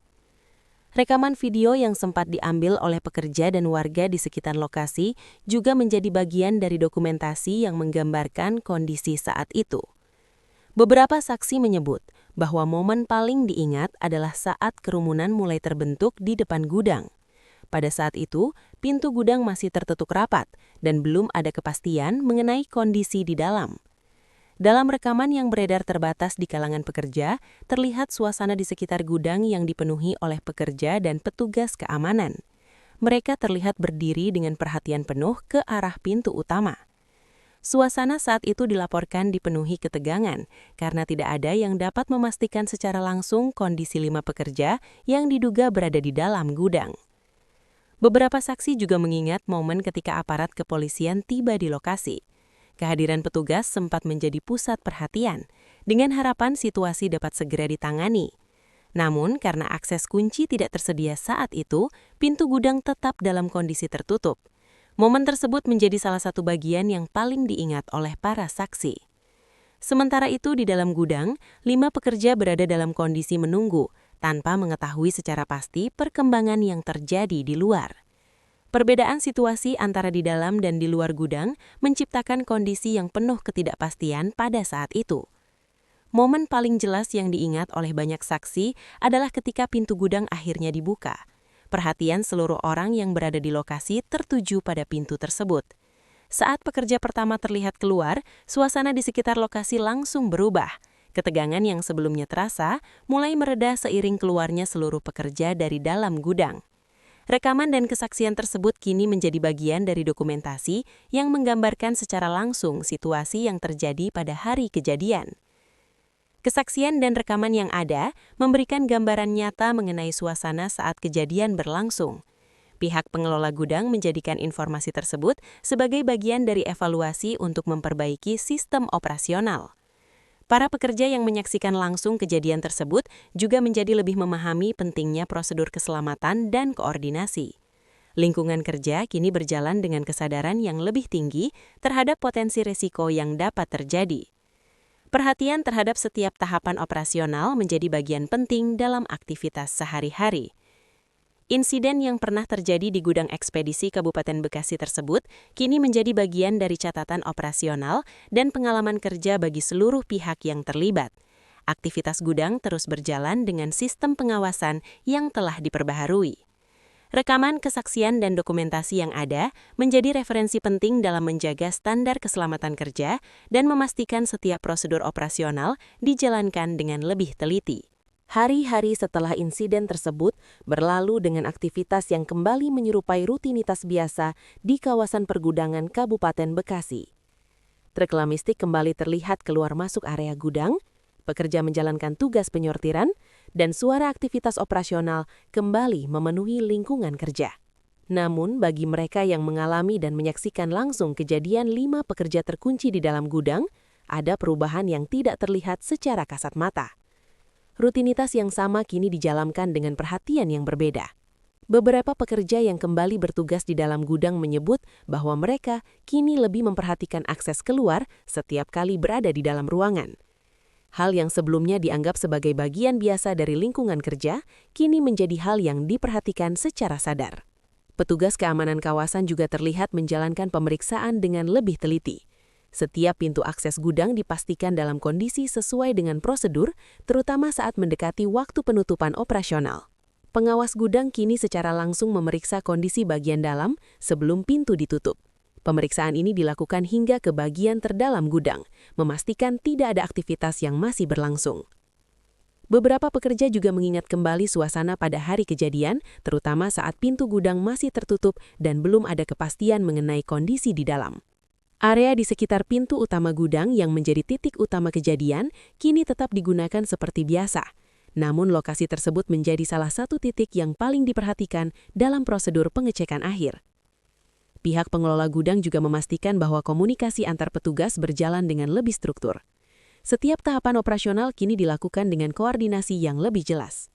Rekaman video yang sempat diambil oleh pekerja dan warga di sekitar lokasi juga menjadi bagian dari dokumentasi yang menggambarkan kondisi saat itu. Beberapa saksi menyebut bahwa momen paling diingat adalah saat kerumunan mulai terbentuk di depan gudang. Pada saat itu, pintu gudang masih tertutup rapat dan belum ada kepastian mengenai kondisi di dalam. Dalam rekaman yang beredar terbatas di kalangan pekerja, terlihat suasana di sekitar gudang yang dipenuhi oleh pekerja dan petugas keamanan. Mereka terlihat berdiri dengan perhatian penuh ke arah pintu utama. Suasana saat itu dilaporkan dipenuhi ketegangan karena tidak ada yang dapat memastikan secara langsung kondisi 5 pekerja yang diduga berada di dalam gudang. Beberapa saksi juga mengingat momen ketika aparat kepolisian tiba di lokasi. Kehadiran petugas sempat menjadi pusat perhatian, dengan harapan situasi dapat segera ditangani. Namun, karena akses kunci tidak tersedia saat itu, pintu gudang tetap dalam kondisi tertutup. Momen tersebut menjadi salah satu bagian yang paling diingat oleh para saksi. Sementara itu, di dalam gudang, 5 pekerja berada dalam kondisi menunggu, tanpa mengetahui secara pasti perkembangan yang terjadi di luar. Perbedaan situasi antara di dalam dan di luar gudang menciptakan kondisi yang penuh ketidakpastian pada saat itu. Momen paling jelas yang diingat oleh banyak saksi adalah ketika pintu gudang akhirnya dibuka. Perhatian seluruh orang yang berada di lokasi tertuju pada pintu tersebut. Saat pekerja pertama terlihat keluar, suasana di sekitar lokasi langsung berubah. Ketegangan yang sebelumnya terasa mulai mereda seiring keluarnya seluruh pekerja dari dalam gudang. Rekaman dan kesaksian tersebut kini menjadi bagian dari dokumentasi yang menggambarkan secara langsung situasi yang terjadi pada hari kejadian. Kesaksian dan rekaman yang ada memberikan gambaran nyata mengenai suasana saat kejadian berlangsung. Pihak pengelola gudang menjadikan informasi tersebut sebagai bagian dari evaluasi untuk memperbaiki sistem operasional. Para pekerja yang menyaksikan langsung kejadian tersebut juga menjadi lebih memahami pentingnya prosedur keselamatan dan koordinasi. Lingkungan kerja kini berjalan dengan kesadaran yang lebih tinggi terhadap potensi risiko yang dapat terjadi. Perhatian terhadap setiap tahapan operasional menjadi bagian penting dalam aktivitas sehari-hari. Insiden yang pernah terjadi di gudang ekspedisi Kabupaten Bekasi tersebut kini menjadi bagian dari catatan operasional dan pengalaman kerja bagi seluruh pihak yang terlibat. Aktivitas gudang terus berjalan dengan sistem pengawasan yang telah diperbaharui. Rekaman, kesaksian, dan dokumentasi yang ada menjadi referensi penting dalam menjaga standar keselamatan kerja dan memastikan setiap prosedur operasional dijalankan dengan lebih teliti. Hari-hari setelah insiden tersebut berlalu dengan aktivitas yang kembali menyerupai rutinitas biasa di kawasan pergudangan Kabupaten Bekasi. Truk logistik kembali terlihat keluar masuk area gudang, pekerja menjalankan tugas penyortiran, dan suara aktivitas operasional kembali memenuhi lingkungan kerja. Namun, bagi mereka yang mengalami dan menyaksikan langsung kejadian 5 pekerja terkunci di dalam gudang, ada perubahan yang tidak terlihat secara kasat mata. Rutinitas yang sama kini dijalankan dengan perhatian yang berbeda. Beberapa pekerja yang kembali bertugas di dalam gudang menyebut bahwa mereka kini lebih memperhatikan akses keluar setiap kali berada di dalam ruangan. Hal yang sebelumnya dianggap sebagai bagian biasa dari lingkungan kerja, kini menjadi hal yang diperhatikan secara sadar. Petugas keamanan kawasan juga terlihat menjalankan pemeriksaan dengan lebih teliti. Setiap pintu akses gudang dipastikan dalam kondisi sesuai dengan prosedur, terutama saat mendekati waktu penutupan operasional. Pengawas gudang kini secara langsung memeriksa kondisi bagian dalam sebelum pintu ditutup. Pemeriksaan ini dilakukan hingga ke bagian terdalam gudang, memastikan tidak ada aktivitas yang masih berlangsung. Beberapa pekerja juga mengingat kembali suasana pada hari kejadian, terutama saat pintu gudang masih tertutup dan belum ada kepastian mengenai kondisi di dalam. Area di sekitar pintu utama gudang yang menjadi titik utama kejadian kini tetap digunakan seperti biasa. Namun lokasi tersebut menjadi salah satu titik yang paling diperhatikan dalam prosedur pengecekan akhir. Pihak pengelola gudang juga memastikan bahwa komunikasi antar petugas berjalan dengan lebih struktur. Setiap tahapan operasional kini dilakukan dengan koordinasi yang lebih jelas.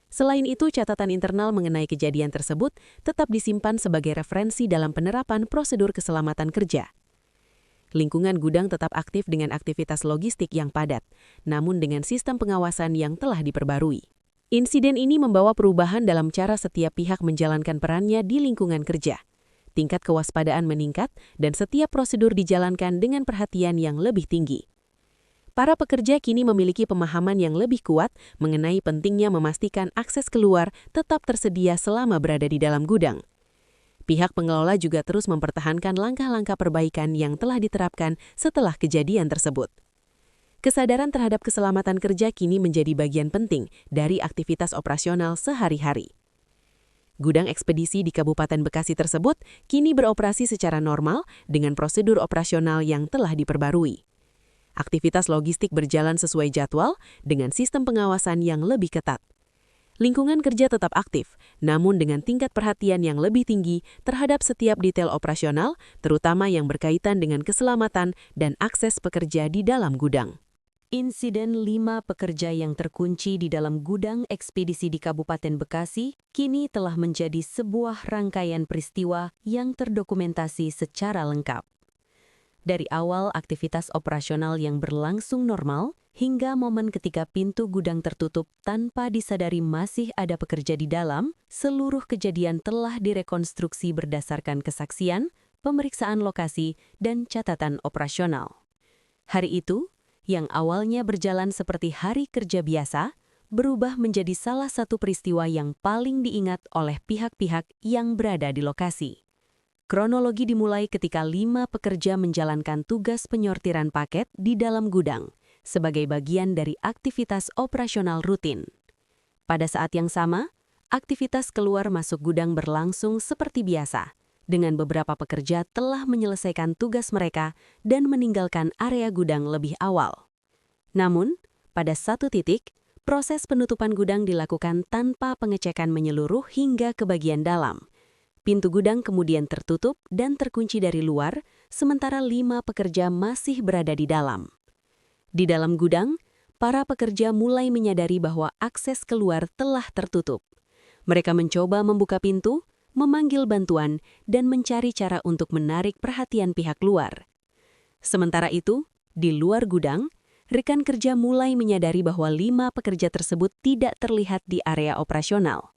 Selain itu, catatan internal mengenai kejadian tersebut tetap disimpan sebagai referensi dalam penerapan prosedur keselamatan kerja. Lingkungan gudang tetap aktif dengan aktivitas logistik yang padat, namun dengan sistem pengawasan yang telah diperbarui. Insiden ini membawa perubahan dalam cara setiap pihak menjalankan perannya di lingkungan kerja. Tingkat kewaspadaan meningkat dan setiap prosedur dijalankan dengan perhatian yang lebih tinggi. Para pekerja kini memiliki pemahaman yang lebih kuat mengenai pentingnya memastikan akses keluar tetap tersedia selama berada di dalam gudang. Pihak pengelola juga terus mempertahankan langkah-langkah perbaikan yang telah diterapkan setelah kejadian tersebut. Kesadaran terhadap keselamatan kerja kini menjadi bagian penting dari aktivitas operasional sehari-hari. Gudang ekspedisi di Kabupaten Bekasi tersebut kini beroperasi secara normal dengan prosedur operasional yang telah diperbarui. Aktivitas logistik berjalan sesuai jadwal dengan sistem pengawasan yang lebih ketat. Lingkungan kerja tetap aktif, namun dengan tingkat perhatian yang lebih tinggi terhadap setiap detail operasional, terutama yang berkaitan dengan keselamatan dan akses pekerja di dalam gudang. Insiden 5 pekerja yang terkunci di dalam gudang ekspedisi di Kabupaten Bekasi kini telah menjadi sebuah rangkaian peristiwa yang terdokumentasi secara lengkap. Dari awal aktivitas operasional yang berlangsung normal, hingga momen ketika pintu gudang tertutup tanpa disadari masih ada pekerja di dalam, seluruh kejadian telah direkonstruksi berdasarkan kesaksian, pemeriksaan lokasi, dan catatan operasional. Hari itu, yang awalnya berjalan seperti hari kerja biasa, berubah menjadi salah satu peristiwa yang paling diingat oleh pihak-pihak yang berada di lokasi. Kronologi dimulai ketika 5 pekerja menjalankan tugas penyortiran paket di dalam gudang, sebagai bagian dari aktivitas operasional rutin. Pada saat yang sama, aktivitas keluar masuk gudang berlangsung seperti biasa, dengan beberapa pekerja telah menyelesaikan tugas mereka dan meninggalkan area gudang lebih awal. Namun, pada satu titik, proses penutupan gudang dilakukan tanpa pengecekan menyeluruh hingga ke bagian dalam. Pintu gudang kemudian tertutup dan terkunci dari luar, sementara 5 pekerja masih berada di dalam. Di dalam gudang, para pekerja mulai menyadari bahwa akses keluar telah tertutup. Mereka mencoba membuka pintu, memanggil bantuan, dan mencari cara untuk menarik perhatian pihak luar. Sementara itu, di luar gudang, rekan kerja mulai menyadari bahwa 5 pekerja tersebut tidak terlihat di area operasional.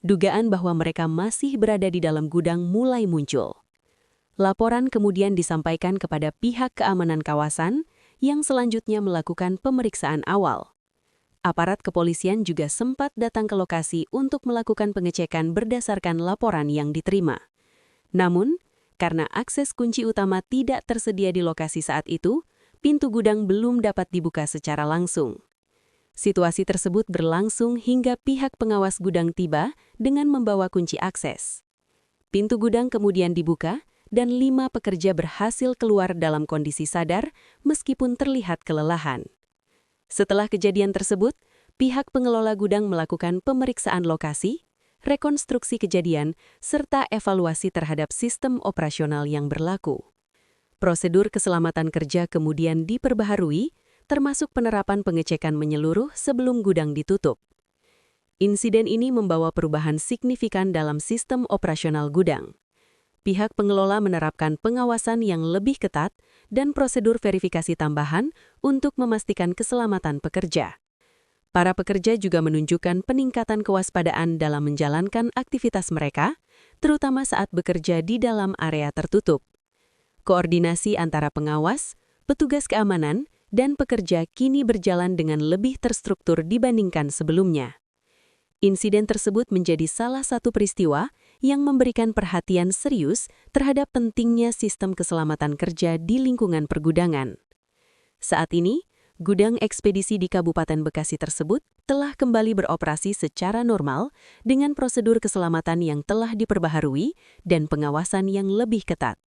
Dugaan bahwa mereka masih berada di dalam gudang mulai muncul. Laporan kemudian disampaikan kepada pihak keamanan kawasan yang selanjutnya melakukan pemeriksaan awal. Aparat kepolisian juga sempat datang ke lokasi untuk melakukan pengecekan berdasarkan laporan yang diterima. Namun, karena akses kunci utama tidak tersedia di lokasi saat itu, pintu gudang belum dapat dibuka secara langsung. Situasi tersebut berlangsung hingga pihak pengawas gudang tiba dengan membawa kunci akses. Pintu gudang kemudian dibuka dan 5 pekerja berhasil keluar dalam kondisi sadar meskipun terlihat kelelahan. Setelah kejadian tersebut, pihak pengelola gudang melakukan pemeriksaan lokasi, rekonstruksi kejadian, serta evaluasi terhadap sistem operasional yang berlaku. Prosedur keselamatan kerja kemudian diperbaharui, termasuk penerapan pengecekan menyeluruh sebelum gudang ditutup. Insiden ini membawa perubahan signifikan dalam sistem operasional gudang. Pihak pengelola menerapkan pengawasan yang lebih ketat dan prosedur verifikasi tambahan untuk memastikan keselamatan pekerja. Para pekerja juga menunjukkan peningkatan kewaspadaan dalam menjalankan aktivitas mereka, terutama saat bekerja di dalam area tertutup. Koordinasi antara pengawas, petugas keamanan, dan pekerja kini berjalan dengan lebih terstruktur dibandingkan sebelumnya. Insiden tersebut menjadi salah satu peristiwa yang memberikan perhatian serius terhadap pentingnya sistem keselamatan kerja di lingkungan pergudangan. Saat ini, gudang ekspedisi di Kabupaten Bekasi tersebut telah kembali beroperasi secara normal dengan prosedur keselamatan yang telah diperbaharui dan pengawasan yang lebih ketat.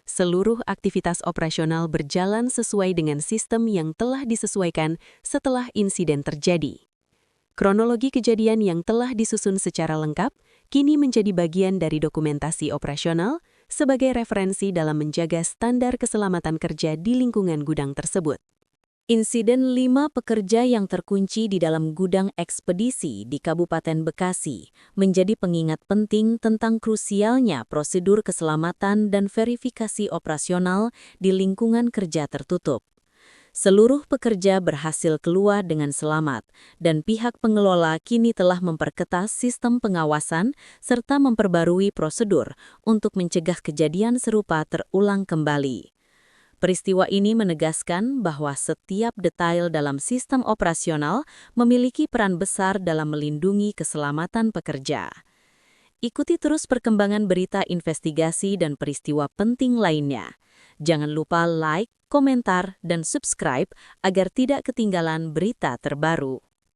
Seluruh aktivitas operasional berjalan sesuai dengan sistem yang telah disesuaikan setelah insiden terjadi. Kronologi kejadian yang telah disusun secara lengkap kini menjadi bagian dari dokumentasi operasional sebagai referensi dalam menjaga standar keselamatan kerja di lingkungan gudang tersebut. Insiden 5 pekerja yang terkunci di dalam gudang ekspedisi di Kabupaten Bekasi menjadi pengingat penting tentang krusialnya prosedur keselamatan dan verifikasi operasional di lingkungan kerja tertutup. Seluruh pekerja berhasil keluar dengan selamat, dan pihak pengelola kini telah memperketat sistem pengawasan serta memperbarui prosedur untuk mencegah kejadian serupa terulang kembali. Peristiwa ini menegaskan bahwa setiap detail dalam sistem operasional memiliki peran besar dalam melindungi keselamatan pekerja. Ikuti terus perkembangan berita investigasi dan peristiwa penting lainnya. Jangan lupa like, komentar, dan subscribe agar tidak ketinggalan berita terbaru.